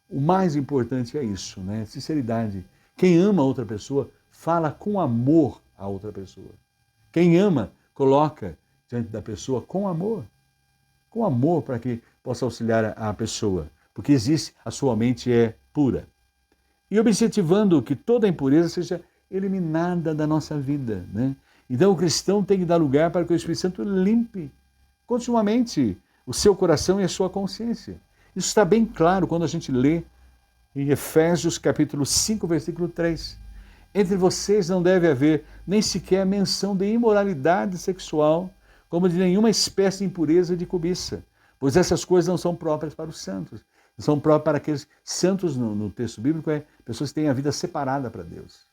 O mais importante é isso, né? Sinceridade. Quem ama outra pessoa, fala com amor a outra pessoa. Quem ama, coloca diante da pessoa com amor. Com amor para que possa auxiliar a pessoa. Porque existe, a sua mente é pura. E objetivando que toda impureza seja eliminada da nossa vida, né? Então o cristão tem que dar lugar para que o Espírito Santo limpe continuamente o seu coração e a sua consciência. Isso está bem claro quando a gente lê em Efésios capítulo 5, versículo 3. Entre vocês não deve haver nem sequer menção de imoralidade sexual, como de nenhuma espécie de impureza e de cobiça, pois essas coisas não são próprias para os santos. São próprias para aqueles santos no texto bíblico, pessoas que têm a vida separada para Deus.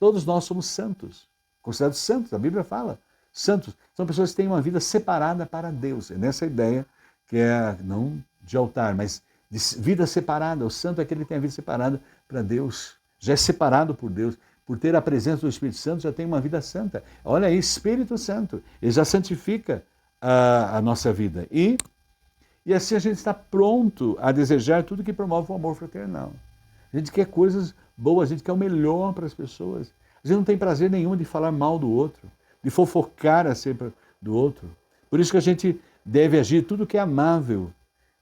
Todos nós somos santos, considerados santos, a Bíblia fala. Santos são pessoas que têm uma vida separada para Deus. É nessa ideia que é, não de altar, mas de vida separada. O santo é aquele que tem a vida separada para Deus. Já é separado por Deus. Por ter a presença do Espírito Santo, já tem uma vida santa. Olha aí, Espírito Santo. Ele já santifica a nossa vida. E assim a gente está pronto a desejar tudo que promove o amor fraternal. A gente quer coisas boas, a gente quer o melhor para as pessoas. A gente não tem prazer nenhum de falar mal do outro, de fofocar acerca do outro. Por isso que a gente deve agir tudo que é amável.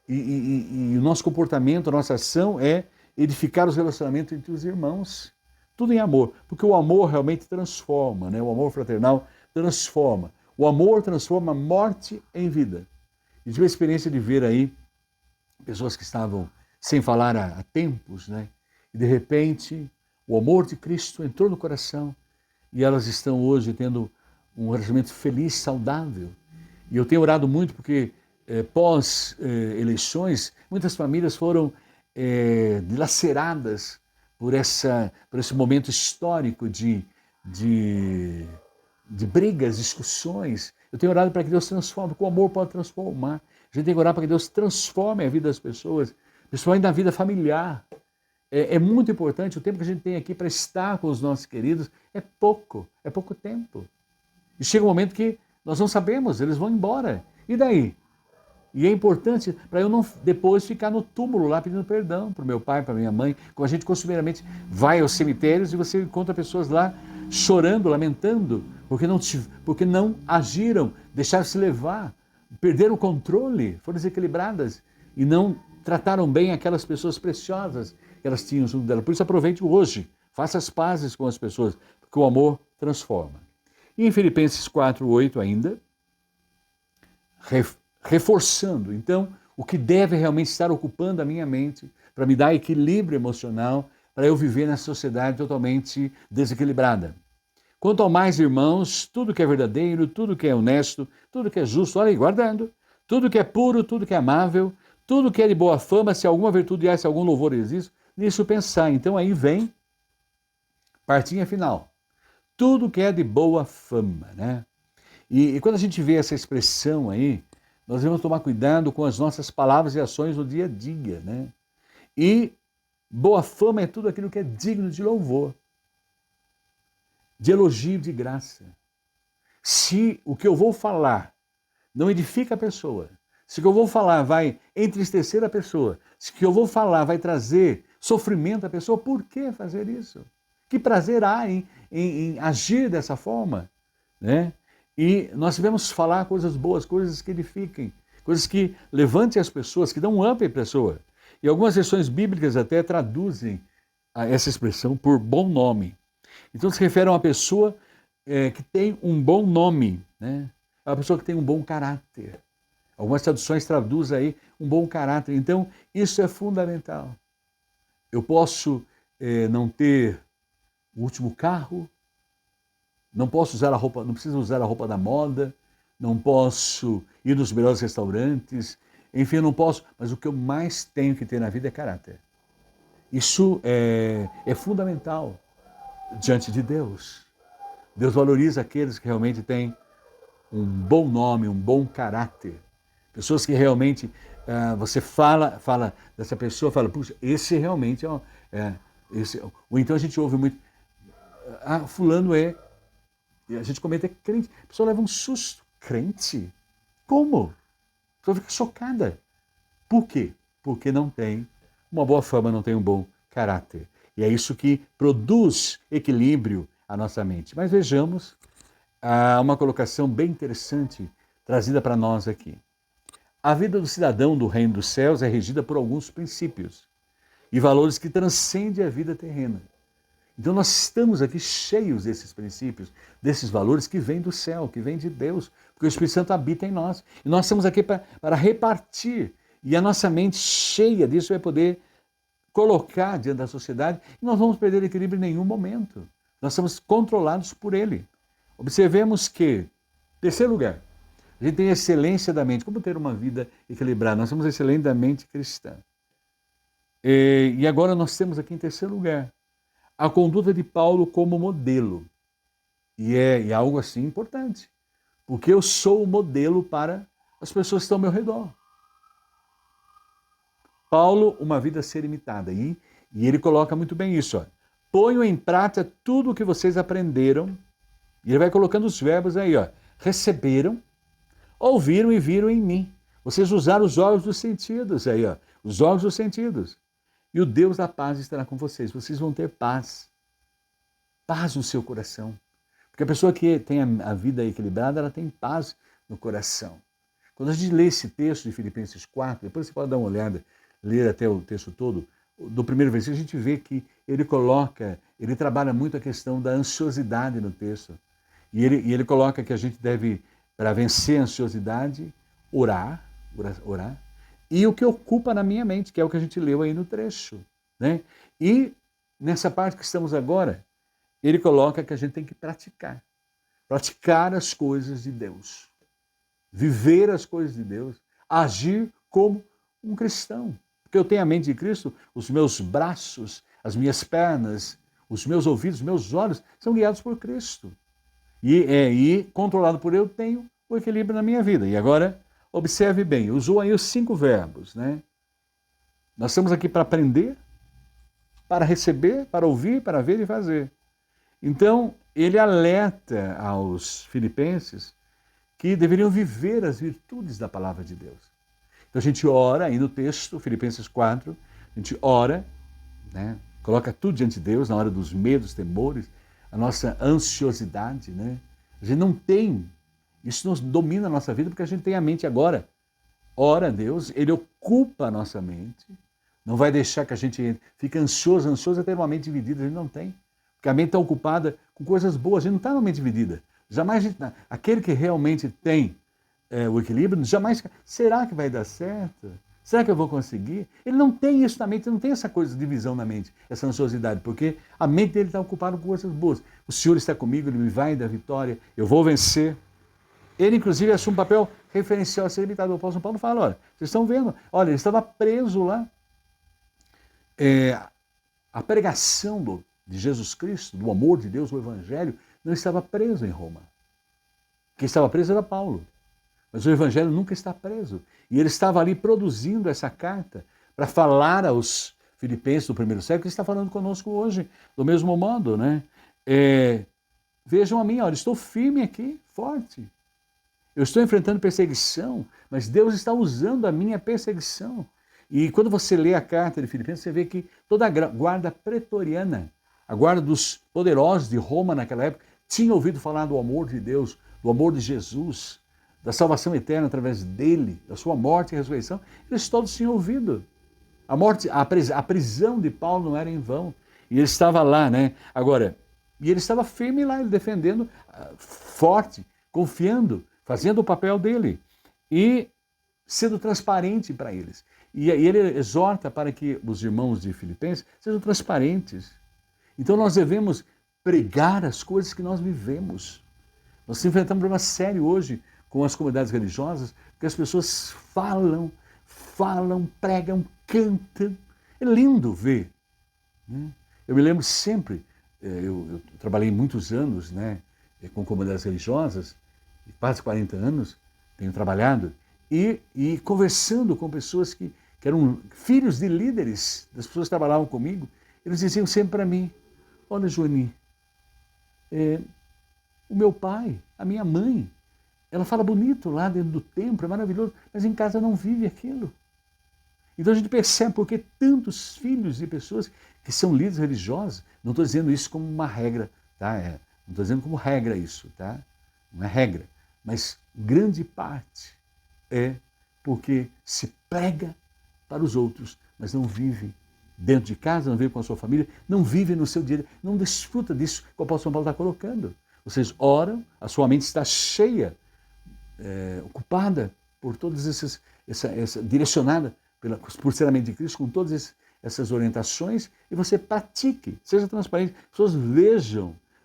E o nosso comportamento, a nossa ação é edificar os relacionamentos entre os irmãos. Tudo em amor, porque o amor realmente transforma, né? O amor fraternal transforma. O amor transforma morte em vida. E tive a experiência de ver aí pessoas que estavam sem falar há tempos, né? E de repente o amor de Cristo entrou no coração e elas estão hoje tendo um relacionamento feliz, saudável. E eu tenho orado muito porque pós-eleições, muitas famílias foram dilaceradas por esse momento histórico de brigas, discussões. Eu tenho orado para que Deus transforme, porque o amor pode transformar. A gente tem que orar para que Deus transforme a vida das pessoas, principalmente na vida familiar. É muito importante, o tempo que a gente tem aqui para estar com os nossos queridos é pouco tempo. E chega um momento que nós não sabemos, eles vão embora. E daí? E é importante para eu não depois ficar no túmulo lá pedindo perdão para o meu pai, para a minha mãe, como a gente costumeiramente vai aos cemitérios e você encontra pessoas lá chorando, lamentando, porque não agiram, deixaram-se levar, perderam o controle, foram desequilibradas e não trataram bem aquelas pessoas preciosas que elas tinham junto dela. Por isso aproveite hoje, faça as pazes com as pessoas, porque o amor transforma. E em Filipenses 4:8 ainda, reforçando, então, o que deve realmente estar ocupando a minha mente para me dar equilíbrio emocional, para eu viver nessa sociedade totalmente desequilibrada. Quanto ao mais, irmãos, tudo que é verdadeiro, tudo que é honesto, tudo que é justo, olha aí, guardando, tudo que é puro, tudo que é amável, tudo que é de boa fama, se alguma virtude há, se algum louvor existe, nisso pensar. Então aí vem partinha final. Tudo que é de boa fama, né? E quando a gente vê essa expressão aí, nós devemos tomar cuidado com as nossas palavras e ações no dia a dia, né? E boa fama é tudo aquilo que é digno de louvor, de elogio, de graça. Se o que eu vou falar não edifica a pessoa, se o que eu vou falar vai entristecer a pessoa, se o que eu vou falar vai trazer sofrimento à pessoa, por que fazer isso? Que prazer há em agir dessa forma, né? E nós devemos falar coisas boas, coisas que edifiquem, coisas que levantem as pessoas, que dão um up à pessoa. E algumas versões bíblicas até traduzem essa expressão por bom nome. Então se refere a uma pessoa que tem um bom nome, né? É uma pessoa que tem um bom caráter. Algumas traduções traduzem aí um bom caráter. Então isso é fundamental. Eu posso não ter o último carro, não posso usar a roupa, não preciso usar a roupa da moda, não posso ir nos melhores restaurantes, enfim, eu não posso, mas o que eu mais tenho que ter na vida é caráter. Isso é fundamental diante de Deus. Deus valoriza aqueles que realmente têm um bom nome, um bom caráter. Pessoas que realmente você fala dessa pessoa, fala, puxa, esse realmente esse. Ou então a gente ouve muito, fulano é. E a gente comenta, é crente. A pessoa leva um susto. Crente? Como? A pessoa fica chocada. Por quê? Porque não tem uma boa fama, não tem um bom caráter. E é isso que produz equilíbrio à nossa mente. Mas vejamos uma colocação bem interessante trazida para nós aqui. A vida do cidadão do reino dos céus é regida por alguns princípios e valores que transcendem a vida terrena. Então nós estamos aqui cheios desses princípios, desses valores que vêm do céu, que vêm de Deus, porque o Espírito Santo habita em nós. E nós estamos aqui para repartir. E a nossa mente cheia disso vai poder colocar diante da sociedade e nós não vamos perder equilíbrio em nenhum momento. Nós somos controlados por ele. Observemos que, terceiro lugar, a gente tem a excelência da mente. Como ter uma vida equilibrada? Nós temos a excelência da mente cristã. E agora nós temos aqui em terceiro lugar a conduta de Paulo como modelo. E é algo assim importante, porque eu sou o modelo para as pessoas que estão ao meu redor. Paulo, uma vida a ser imitada. E ele coloca muito bem isso. Ó. Ponham em prática tudo o que vocês aprenderam. E ele vai colocando os verbos aí. Ó. Receberam, ouviram e viram em mim. Vocês usaram os órgãos dos sentidos aí. Ó. Os órgãos dos sentidos. E o Deus da paz estará com vocês. Vocês vão ter paz. Paz no seu coração. Porque a pessoa que tem a vida equilibrada, ela tem paz no coração. Quando a gente lê esse texto de Filipenses 4, depois você pode dar uma olhada, ler até o texto todo, do primeiro versículo, a gente vê que ele trabalha muito a questão da ansiosidade no texto. E ele coloca que a gente deve, para vencer a ansiosidade, orar. E o que ocupa na minha mente, que é o que a gente leu aí no trecho. Né? E nessa parte que estamos agora, ele coloca que a gente tem que praticar. Praticar as coisas de Deus. Viver as coisas de Deus. Agir como um cristão. Porque eu tenho a mente de Cristo, os meus braços, as minhas pernas, os meus ouvidos, os meus olhos são guiados por Cristo. E controlado por eu, tenho o equilíbrio na minha vida. E agora, observe bem, usou aí os 5 verbos. Né? Nós estamos aqui para aprender, para receber, para ouvir, para ver e fazer. Então, ele alerta aos filipenses que deveriam viver as virtudes da palavra de Deus. Então a gente ora aí no texto, Filipenses 4, a gente ora, né? Coloca tudo diante de Deus na hora dos medos, temores, a nossa ansiosidade. Né? A gente não tem, isso não domina a nossa vida porque a gente tem a mente agora. Ora a Deus, ele ocupa a nossa mente, não vai deixar que a gente fique ansioso é ter uma mente dividida, a gente não tem. Porque a mente está ocupada com coisas boas, a gente não está numa mente dividida. Jamais aquele que realmente tem o equilíbrio, jamais, será que vai dar certo? Será que eu vou conseguir? Ele não tem isso na mente, ele não tem essa coisa de divisão na mente, essa ansiosidade, porque a mente dele está ocupada com coisas boas. O Senhor está comigo, ele me vai dar vitória, eu vou vencer. Ele, inclusive, assume um papel referencial a ser imitado. O apóstolo Paulo fala, olha, vocês estão vendo, olha, ele estava preso lá. A pregação de Jesus Cristo, do amor de Deus, o Evangelho, não estava preso em Roma. Quem estava preso era Paulo. Mas o Evangelho nunca está preso. E ele estava ali produzindo essa carta para falar aos filipenses do primeiro século, que está falando conosco hoje, do mesmo modo. Né? Vejam a mim, olha, estou firme aqui, forte. Eu estou enfrentando perseguição, mas Deus está usando a minha perseguição. E quando você lê a carta de Filipenses, você vê que toda a guarda pretoriana, a guarda dos poderosos de Roma naquela época, tinha ouvido falar do amor de Deus, do amor de Jesus, da salvação eterna através dele, da sua morte e ressurreição. Eles todos tinham ouvido. A prisão de Paulo não era em vão. E ele estava lá, né? Agora, e ele estava firme lá, ele defendendo, forte, confiando, fazendo o papel dele e sendo transparente para eles. E ele exorta para que os irmãos de Filipenses sejam transparentes. Então nós devemos pregar as coisas que nós vivemos. Nós enfrentamos um problema sério hoje com as comunidades religiosas, porque as pessoas falam, pregam, cantam. É lindo ver. Né? Eu me lembro sempre, eu trabalhei muitos anos, né, com comunidades religiosas, quase 40 anos tenho trabalhado, e conversando com pessoas que eram filhos de líderes, das pessoas que trabalhavam comigo, eles diziam sempre para mim, olha, Joaninha, o meu pai, a minha mãe, ela fala bonito lá dentro do templo, é maravilhoso, mas em casa não vive aquilo. Então a gente percebe porque tantos filhos de pessoas que são líderes religiosos, não estou dizendo isso como uma regra, tá? Não estou dizendo como regra isso, tá? Não é regra, mas grande parte é porque se prega para os outros, mas não vive dentro de casa, não vive com a sua família, não vive no seu dia, não desfruta disso que o apóstolo Paulo está colocando. Vocês oram, a sua mente está cheia, ocupada por todas direcionada por ser a mente de Cristo, com todas essas orientações, e você pratique, seja transparente, as pessoas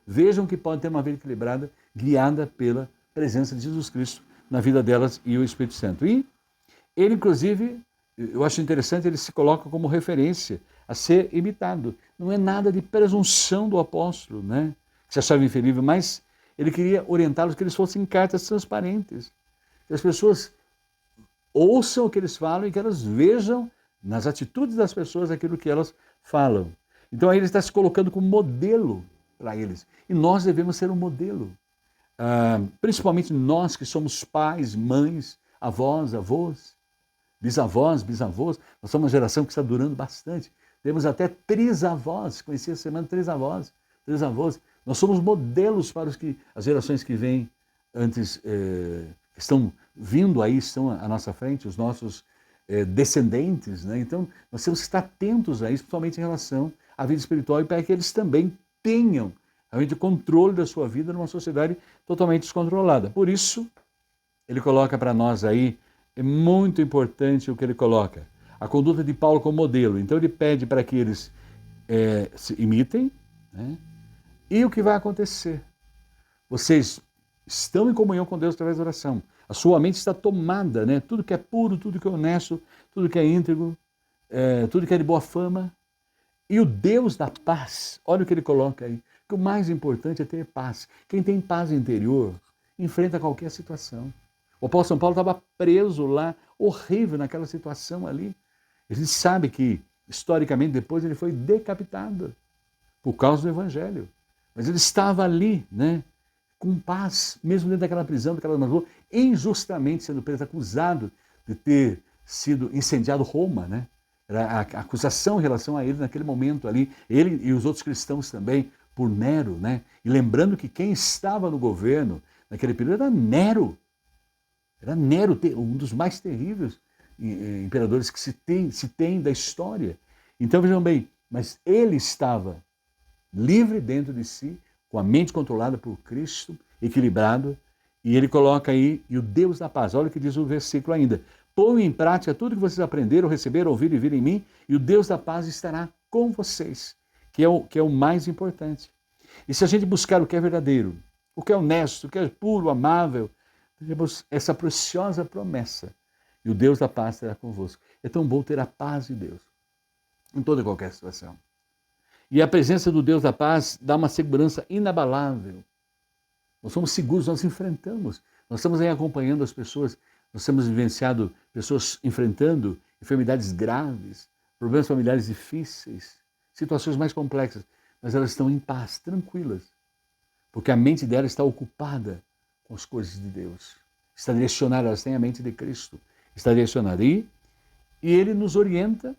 vejam que pode ter uma vida equilibrada, guiada pela presença de Jesus Cristo na vida delas e o Espírito Santo. E ele, inclusive, eu acho interessante, ele se coloca como referência a ser imitado. Não é nada de presunção do apóstolo, né, que se achava infalível, mas ele queria orientá-los que eles fossem cartas transparentes, que as pessoas ouçam o que eles falam e que elas vejam nas atitudes das pessoas aquilo que elas falam. Então aí ele está se colocando como modelo para eles. E nós devemos ser um modelo. Principalmente nós que somos pais, mães, avós, bisavós. Nós somos uma geração que está durando bastante. Temos até trisavós, conheci essa semana trisavós. Nós somos modelos para as gerações que vêm antes, que estão vindo aí, estão à nossa frente, os nossos descendentes, né? Então nós temos que estar atentos a isso, principalmente em relação à vida espiritual, e para que eles também tenham realmente o controle da sua vida numa sociedade totalmente descontrolada. Por isso, ele coloca para nós aí, é muito importante o que ele coloca, a conduta de Paulo como modelo. Então ele pede para que eles se imitem, né? E o que vai acontecer? Vocês estão em comunhão com Deus através da oração. A sua mente está tomada, né? Tudo que é puro, tudo que é honesto, tudo que é íntegro, tudo que é de boa fama. E o Deus da paz, olha o que ele coloca aí, que o mais importante é ter paz. Quem tem paz interior enfrenta qualquer situação. O apóstolo São Paulo estava preso lá, horrível naquela situação ali. A gente sabe que, historicamente, depois ele foi decapitado por causa do Evangelho. Mas ele estava ali, né, com paz, mesmo dentro daquela prisão, daquela masmorra, injustamente sendo preso, acusado de ter sido incendiado Roma, né? Era a acusação em relação a ele naquele momento ali, ele e os outros cristãos também, por Nero, né? E lembrando que quem estava no governo naquele período era Nero. Era Nero, um dos mais terríveis imperadores que se tem da história. Então vejam bem, mas ele estava livre dentro de si, com a mente controlada por Cristo, equilibrado, e ele coloca aí, e o Deus da paz, olha o que diz o versículo ainda, põe em prática tudo que vocês aprenderam, receberam, ouviram e viram em mim, e o Deus da paz estará com vocês, que é o mais importante. E se a gente buscar o que é verdadeiro, o que é honesto, o que é puro, amável, temos essa preciosa promessa, e o Deus da paz estará convosco. É tão bom ter a paz de Deus, em toda e qualquer situação. E a presença do Deus da paz dá uma segurança inabalável. Nós somos seguros, nós enfrentamos. Nós estamos aí acompanhando as pessoas, nós temos vivenciado pessoas enfrentando enfermidades graves, problemas familiares difíceis, situações mais complexas, mas elas estão em paz, tranquilas, porque a mente delas está ocupada com as coisas de Deus. Está direcionada, elas têm a mente de Cristo. Está direcionada. E Ele nos orienta,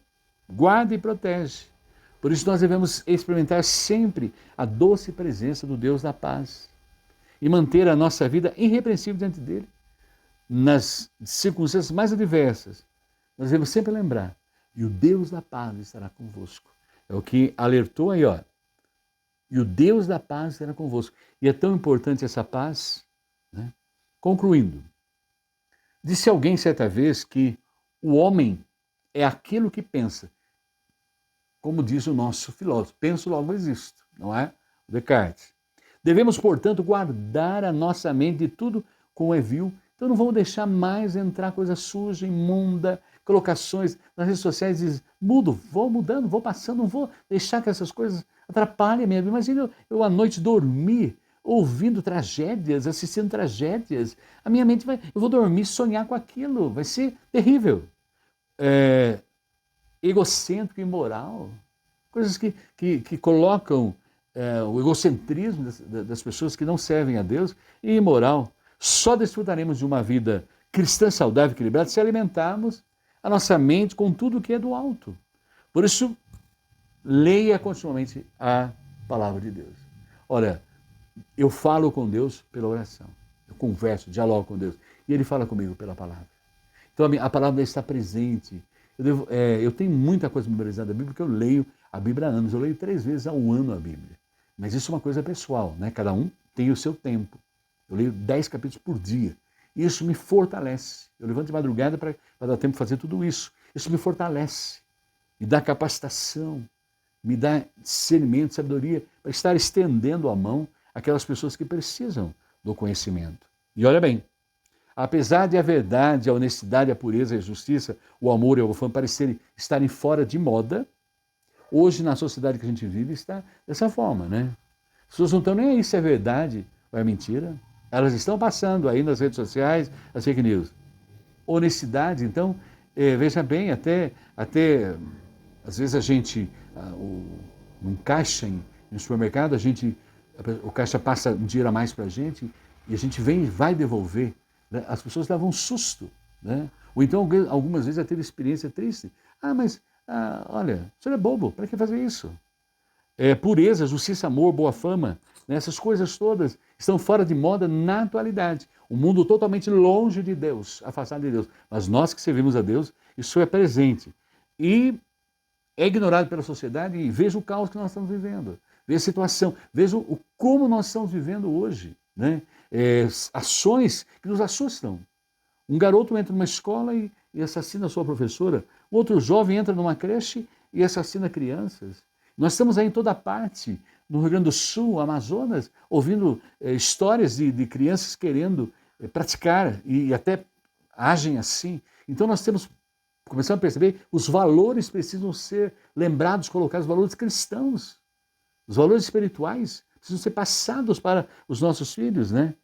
guarda e protege. Por isso nós devemos experimentar sempre a doce presença do Deus da paz e manter a nossa vida irrepreensível diante dele. Nas circunstâncias mais adversas, nós devemos sempre lembrar, e o Deus da paz estará convosco. É o que alertou aí, ó. E o Deus da paz estará convosco. E é tão importante essa paz, né? Concluindo, disse alguém certa vez que o homem é aquilo que pensa. Como diz o nosso filósofo, penso logo existo, não é? Descartes. Devemos, portanto, guardar a nossa mente de tudo como é vil. Então não vamos deixar mais entrar coisa suja, imunda, colocações nas redes sociais, diz, vou mudando, vou passando, não vou deixar que essas coisas atrapalhem a minha vida. Imagina eu à noite dormir, ouvindo tragédias, assistindo tragédias. A minha mente eu vou dormir, sonhar com aquilo, vai ser terrível. Egocêntrico e imoral, coisas que colocam o egocentrismo das pessoas que não servem a Deus e imoral. Só desfrutaremos de uma vida cristã saudável e equilibrada se alimentarmos a nossa mente com tudo que é do alto. Por isso, leia continuamente a palavra de Deus. Olha, eu falo com Deus pela oração, eu converso, dialogo com Deus, e Ele fala comigo pela palavra. Então a palavra está presente Eu tenho muita coisa memorizada da Bíblia, porque eu leio a Bíblia há anos. Eu leio 3 vezes ao ano a Bíblia. Mas isso é uma coisa pessoal, né? Cada um tem o seu tempo. Eu leio 10 capítulos por dia. Isso me fortalece. Eu levanto de madrugada para dar tempo de fazer tudo isso. Isso me fortalece, me dá capacitação, me dá discernimento, sabedoria, para estar estendendo a mão àquelas pessoas que precisam do conhecimento. E olha bem, apesar de a verdade, a honestidade, a pureza, a justiça, o amor e o fã estarem fora de moda, hoje na sociedade que a gente vive está dessa forma, né? As pessoas não estão nem aí se é verdade ou é mentira. Elas estão passando aí nas redes sociais as fake news. Honestidade, então, veja bem, até às vezes a gente, num caixa em um supermercado, o caixa passa um dinheiro a mais para a gente e a gente vem e vai devolver. Né? As pessoas levam um susto. Né? Ou então, algumas vezes, já teve experiência triste. Mas, olha, o senhor é bobo, para que fazer isso? Pureza, justiça, amor, boa fama, né? Essas coisas todas estão fora de moda na atualidade. O mundo totalmente longe de Deus, afastado de Deus. Mas nós que servimos a Deus, isso é presente. E é ignorado pela sociedade e veja o caos que nós estamos vivendo. Veja a situação, veja como nós estamos vivendo hoje. Né? Ações que nos assustam. Um garoto entra numa escola e assassina a sua professora. Outro jovem entra numa creche e assassina crianças. Nós estamos aí em toda parte, no Rio Grande do Sul, Amazonas, ouvindo histórias de crianças querendo praticar e até agem assim. Então nós começamos a perceber que os valores precisam ser lembrados, colocados, os valores cristãos, os valores espirituais precisam ser passados para os nossos filhos, né?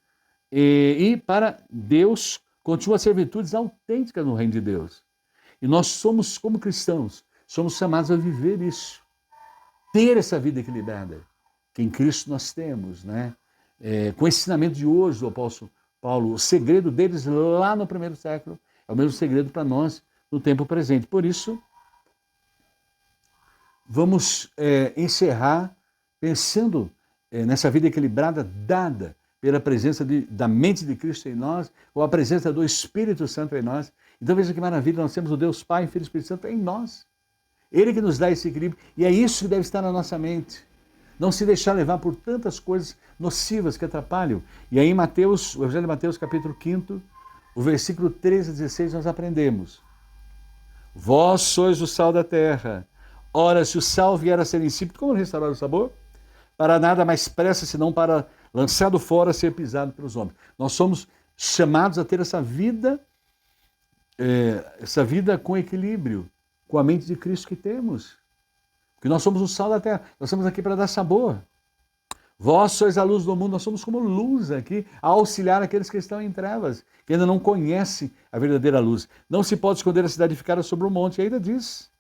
E para Deus continua a ser virtudes autênticas no reino de Deus. E nós somos, como cristãos, somos chamados a viver isso. Ter essa vida equilibrada, que em Cristo nós temos, né? Com o ensinamento de hoje do apóstolo Paulo, o segredo deles lá no primeiro século é o mesmo segredo para nós no tempo presente. Por isso, vamos encerrar pensando nessa vida equilibrada dada pela presença da mente de Cristo em nós, ou a presença do Espírito Santo em nós. Então veja que maravilha, nós temos o Deus Pai, Filho e Espírito Santo em nós. Ele que nos dá esse equilíbrio. E é isso que deve estar na nossa mente. Não se deixar levar por tantas coisas nocivas que atrapalham. E aí em Mateus, o Evangelho de Mateus, capítulo 5, o versículo 13 a 16, nós aprendemos. Vós sois o sal da terra. Ora, se o sal vier a ser insípido, como restaurar o sabor? Para nada mais pressa, senão para, lançado fora, ser pisado pelos homens. Nós somos chamados a ter essa vida com equilíbrio, com a mente de Cristo que temos. Porque nós somos o sal da terra, nós estamos aqui para dar sabor. Vós sois a luz do mundo, nós somos como luz aqui, a auxiliar aqueles que estão em trevas, que ainda não conhecem a verdadeira luz. Não se pode esconder a cidade edificada sobre o monte, e ainda diz,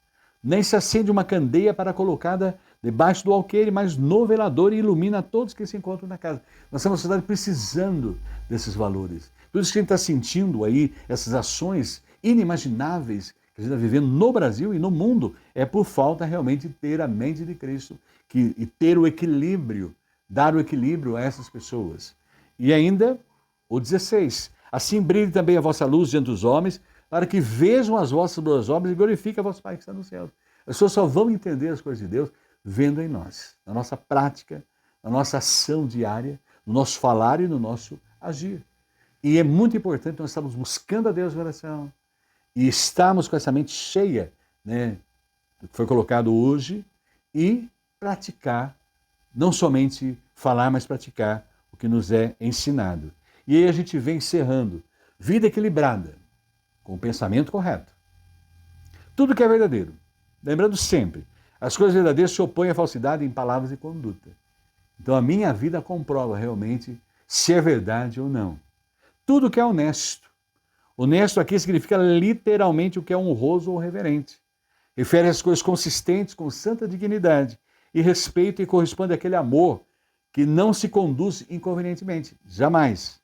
nem se acende uma candeia para colocada debaixo do alqueire, mas no velador e ilumina todos que se encontram na casa. Nós somos uma sociedade precisando desses valores. Tudo isso que a gente está sentindo aí, essas ações inimagináveis que a gente está vivendo no Brasil e no mundo, é por falta realmente de ter a mente de Cristo e ter o equilíbrio, dar o equilíbrio a essas pessoas. E ainda, o 16, assim brilhe também a vossa luz diante dos homens, para que vejam as vossas boas obras e glorifiquem a vosso Pai que está no céu. As pessoas só vão entender as coisas de Deus vendo em nós, na nossa prática, na nossa ação diária, no nosso falar e no nosso agir. E é muito importante nós estarmos buscando a Deus em oração e estarmos com essa mente cheia, né, do que foi colocado hoje, e praticar, não somente falar, mas praticar o que nos é ensinado. E aí a gente vem encerrando. Vida equilibrada, com o pensamento correto. Tudo que é verdadeiro. Lembrando sempre, as coisas verdadeiras se opõem à falsidade em palavras e conduta. Então a minha vida comprova realmente se é verdade ou não. Tudo que é honesto. Honesto aqui significa literalmente o que é honroso ou reverente. Refere às coisas consistentes com santa dignidade e respeito e corresponde àquele amor que não se conduz inconvenientemente. Jamais.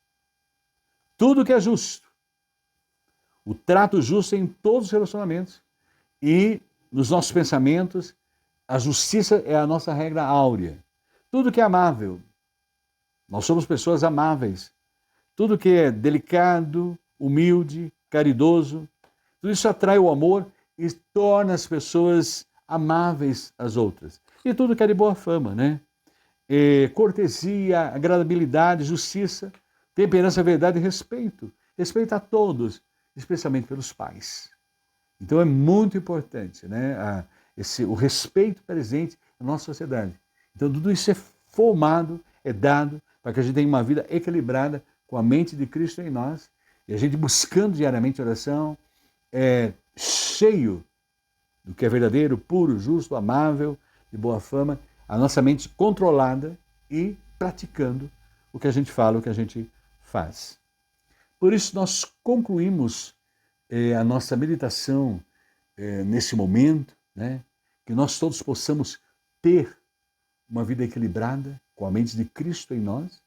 Tudo que é justo. O trato justo em todos os relacionamentos e nos nossos pensamentos. A justiça é a nossa regra áurea. Tudo que é amável. Nós somos pessoas amáveis. Tudo que é delicado, humilde, caridoso, tudo isso atrai o amor e torna as pessoas amáveis às outras. E tudo que é de boa fama, né? Cortesia, agradabilidade, justiça, temperança, verdade e respeito. Respeito a todos, especialmente pelos pais. Então é muito importante, né? O respeito presente na nossa sociedade. Então tudo isso é formado, é dado para que a gente tenha uma vida equilibrada com a mente de Cristo em nós e a gente buscando diariamente oração, cheio do que é verdadeiro, puro, justo, amável, de boa fama, a nossa mente controlada e praticando o que a gente fala, o que a gente faz. Por isso nós concluímos a nossa meditação nesse momento, né? Que nós todos possamos ter uma vida equilibrada com a mente de Cristo em nós,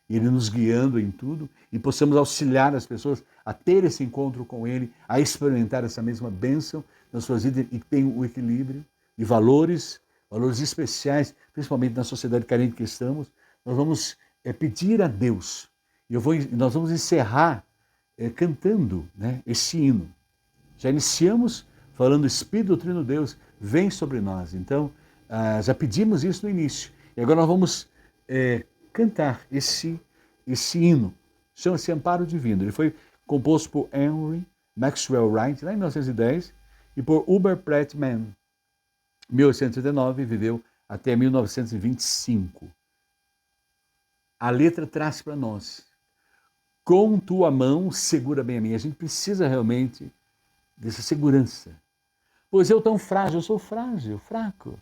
Ele nos guiando em tudo, e possamos auxiliar as pessoas a ter esse encontro com Ele, a experimentar essa mesma bênção nas suas vidas e que tenham o equilíbrio de valores especiais, principalmente na sociedade carente que estamos. Nós vamos pedir a Deus, e nós vamos encerrar cantando, né, esse hino. Já iniciamos falando: Espírito do Trino Deus, vem sobre nós. Então, já pedimos isso no início. E agora nós vamos cantar esse hino. Chama-se Amparo Divino. Ele foi composto por Henry Maxwell Wright, lá em 1910, e por Hubert Prattman, 1839, viveu até 1925. A letra traz para nós: com tua mão segura bem a minha. A gente precisa realmente dessa segurança. Pois eu tão frágil, eu sou frágil, fraco.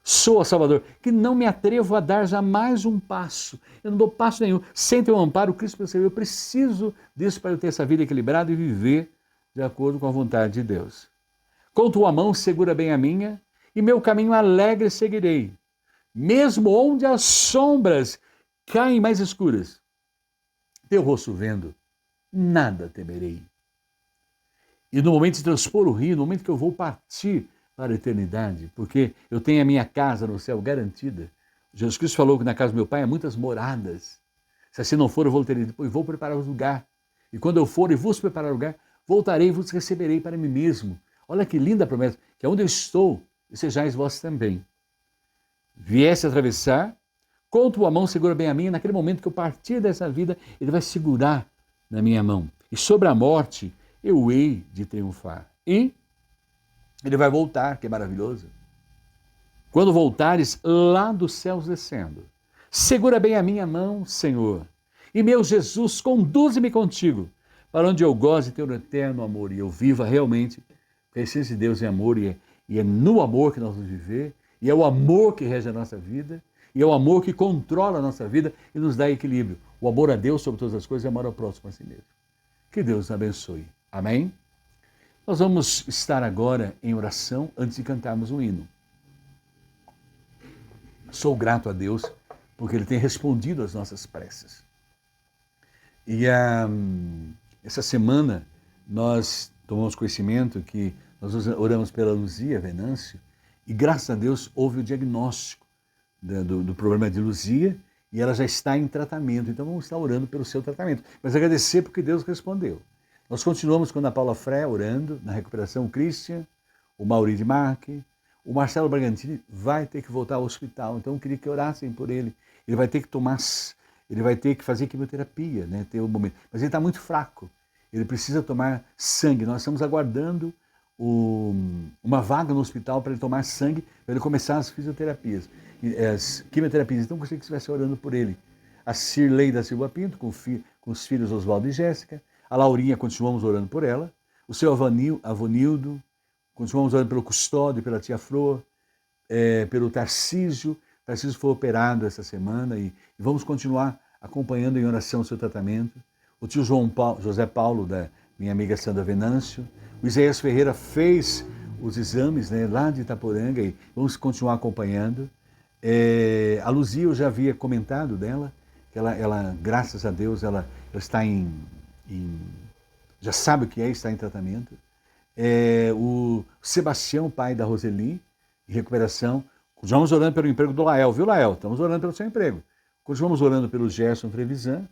Sou, ó Salvador, que não me atrevo a dar jamais um passo. Eu não dou passo nenhum. Sem teu amparo, Cristo percebeu, eu preciso disso para eu ter essa vida equilibrada e viver de acordo com a vontade de Deus. Com tua mão segura bem a minha, e meu caminho alegre seguirei. Mesmo onde as sombras caem mais escuras, teu rosto vendo, nada temerei. E no momento de transpor o rio, no momento que eu vou partir para a eternidade, porque eu tenho a minha casa no céu garantida. Jesus Cristo falou que na casa do meu Pai há muitas moradas. Se assim não for, eu voltarei depois, vou preparar o lugar. E quando eu for e vos preparar o lugar, voltarei e vos receberei para mim mesmo. Olha que linda a promessa, que onde eu estou, sejais vós também. Viesse atravessar, com tua mão segura bem a minha, naquele momento que eu partir dessa vida, Ele vai segurar na minha mão. E sobre a morte, eu hei de triunfar. E Ele vai voltar, que é maravilhoso. Quando voltares lá dos céus descendo, segura bem a minha mão, Senhor. E meu Jesus, conduze-me contigo, para onde eu goze teu eterno amor e eu viva realmente. A essência de Deus é amor e é no amor que nós vamos viver. E é o amor que rege a nossa vida. E é o amor que controla a nossa vida e nos dá equilíbrio. O amor a Deus sobre todas as coisas e o amor ao próximo a si mesmo. Que Deus nos abençoe. Amém? Nós vamos estar agora em oração antes de cantarmos um hino. Sou grato a Deus porque Ele tem respondido às nossas preces. E essa semana nós tomamos conhecimento que nós oramos pela Luzia Venâncio e graças a Deus houve o diagnóstico do problema de Luzia e ela já está em tratamento. Então vamos estar orando pelo seu tratamento. Mas agradecer porque Deus respondeu. Nós continuamos com a Ana Paula Fré orando na recuperação, o Christian, o Mauri de Marque, o Marcelo Bragantini vai ter que voltar ao hospital, então eu queria que orassem por ele. Ele vai ter que fazer quimioterapia, né, ter um momento. Mas ele está muito fraco, ele precisa tomar sangue. Nós estamos aguardando uma vaga no hospital para ele tomar sangue, para ele começar as fisioterapias, as quimioterapias. Então eu gostaria que você estivesse orando por ele. A Cirlei da Silva Pinto, com os filhos Oswaldo e Jéssica. A Laurinha, continuamos orando por ela. O seu Avonildo, continuamos orando pelo Custódio, pela tia Flor, pelo Tarcísio. Tarcísio foi operado essa semana e vamos continuar acompanhando em oração o seu tratamento. O tio José Paulo, da minha amiga Sandra Venâncio. O Isaías Ferreira fez os exames, né, lá de Itaporanga e vamos continuar acompanhando. A Luzia, eu já havia comentado dela, que ela graças a Deus, ela está já sabe o que está em tratamento. O Sebastião, pai da Roseli, em recuperação. Continuamos orando pelo emprego do Lael, viu, Lael? Estamos orando pelo seu emprego. Continuamos orando pelo Gerson Trevisan.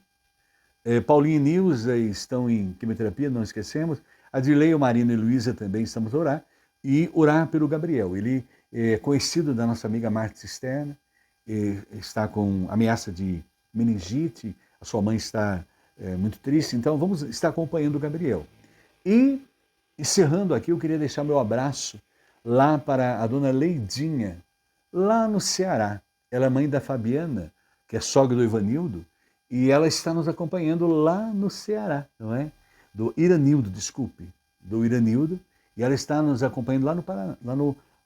Paulinho e Nilza estão em quimioterapia, não esquecemos. Adrilei, Marina e Luísa também estamos a orar. e orar pelo Gabriel. Ele é conhecido da nossa amiga Marta Cisterna, está com ameaça de meningite, a sua mãe está muito triste, então vamos estar acompanhando o Gabriel. E, encerrando aqui, eu queria deixar meu abraço lá para a dona Leidinha, lá no Ceará. Ela é mãe da Fabiana, que é sogra do Ivanildo, e ela está nos acompanhando lá no Ceará, não é? Do Iranildo, e ela está nos acompanhando lá no Paraná,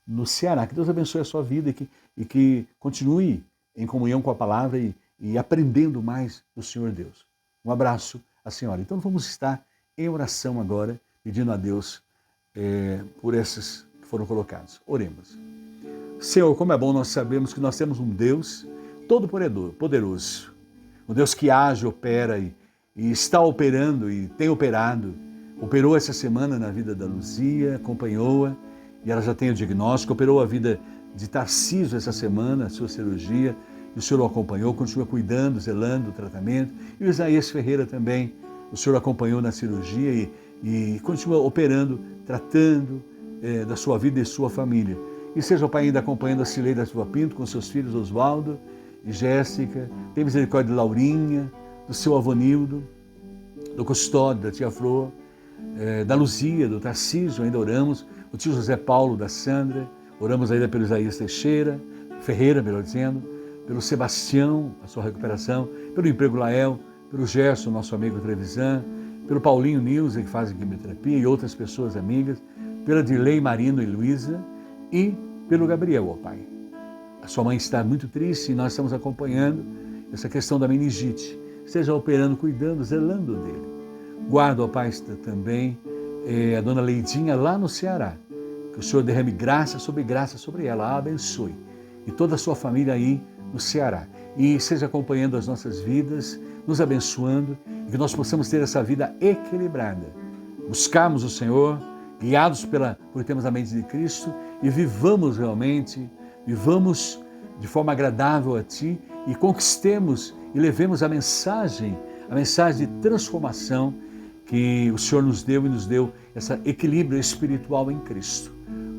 no Ceará. Que Deus abençoe a sua vida e que continue em comunhão com a palavra e aprendendo mais do Senhor Deus. Um abraço à senhora. Então vamos estar em oração agora, pedindo a Deus por esses que foram colocados. Oremos. Senhor, como é bom nós sabemos que nós temos um Deus todo-poderoso, um Deus que age, opera e está operando e tem operado. Operou essa semana na vida da Luzia, acompanhou-a e ela já tem o diagnóstico. Operou a vida de Tarcísio essa semana, a sua cirurgia, e o Senhor o acompanhou, continua cuidando, zelando do tratamento. E o Isaías Ferreira também, o Senhor acompanhou na cirurgia e continua operando, tratando da sua vida e sua família. E seja o Pai ainda acompanhando a Cileida Silva Pinto com seus filhos Oswaldo e Jéssica. Tem misericórdia de Laurinha, do seu Avonildo, do Custódio, da tia Flor, da Luzia, do Tarcísio, ainda oramos, o tio José Paulo, da Sandra, oramos ainda pelo Isaías Ferreira, melhor dizendo, pelo Sebastião, a sua recuperação, pelo Emprego Lael, pelo Gerson, nosso amigo Trevisan, pelo Paulinho Nilza, que faz quimioterapia, e outras pessoas amigas, pela Dirley, Marino e Luísa, e pelo Gabriel, ó Pai. A sua mãe está muito triste e nós estamos acompanhando essa questão da meningite. Esteja operando, cuidando, zelando dele. Guarda, ó Pai, também a dona Leidinha lá no Ceará. Que o Senhor derrame graça sobre ela, a abençoe. E toda a sua família aí no Ceará. E seja acompanhando as nossas vidas, nos abençoando, e que nós possamos ter essa vida equilibrada. Buscarmos o Senhor, guiados por termos a mente de Cristo, e vivamos realmente, vivamos de forma agradável a Ti, e conquistemos e levemos a mensagem de transformação que o Senhor nos deu e nos deu esse equilíbrio espiritual em Cristo.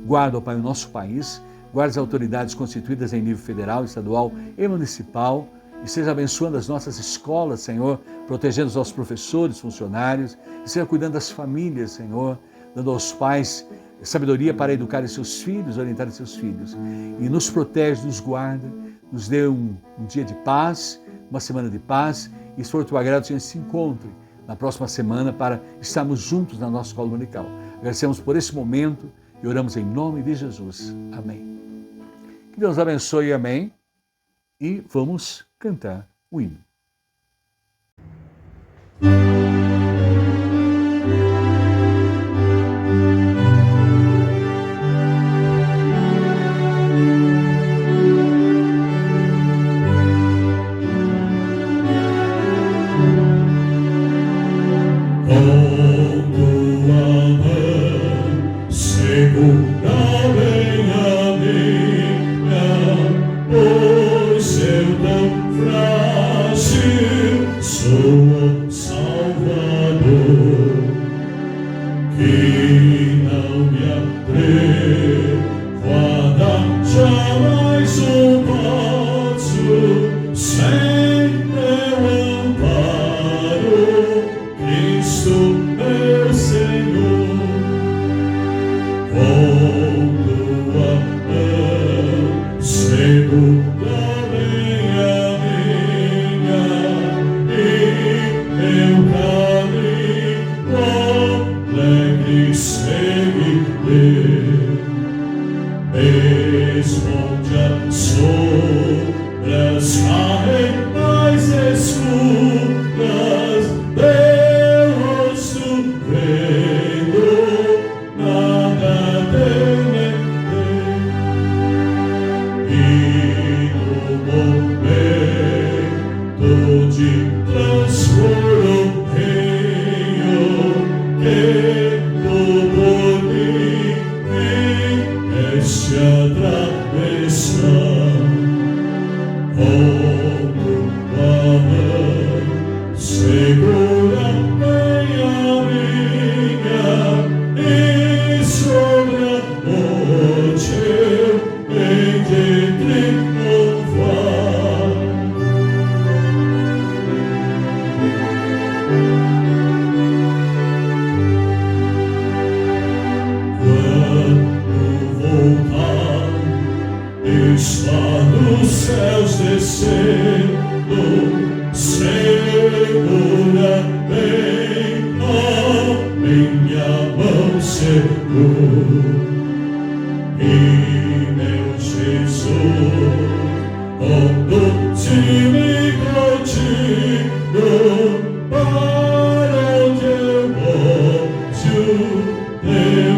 Guarda, ó Pai, o nosso país, guarda as autoridades constituídas em nível federal, estadual e municipal, e seja abençoando as nossas escolas, Senhor, protegendo os nossos professores, funcionários, e seja cuidando das famílias, Senhor, dando aos pais sabedoria para educar seus filhos, orientar seus filhos. E nos protege, nos guarda, nos dê um dia de paz, uma semana de paz, e se for tua graça, a gente se encontre na próxima semana para estarmos juntos na nossa escola dominical. Agradecemos por esse momento e oramos em nome de Jesus. Amém. Que Deus abençoe, amém. E vamos cantar o hino. Segura bem a minha e sobre a dos céus descendo, segura bem a minha mão segura. E meu Jesus, conduz-me contigo para onde eu ouço teu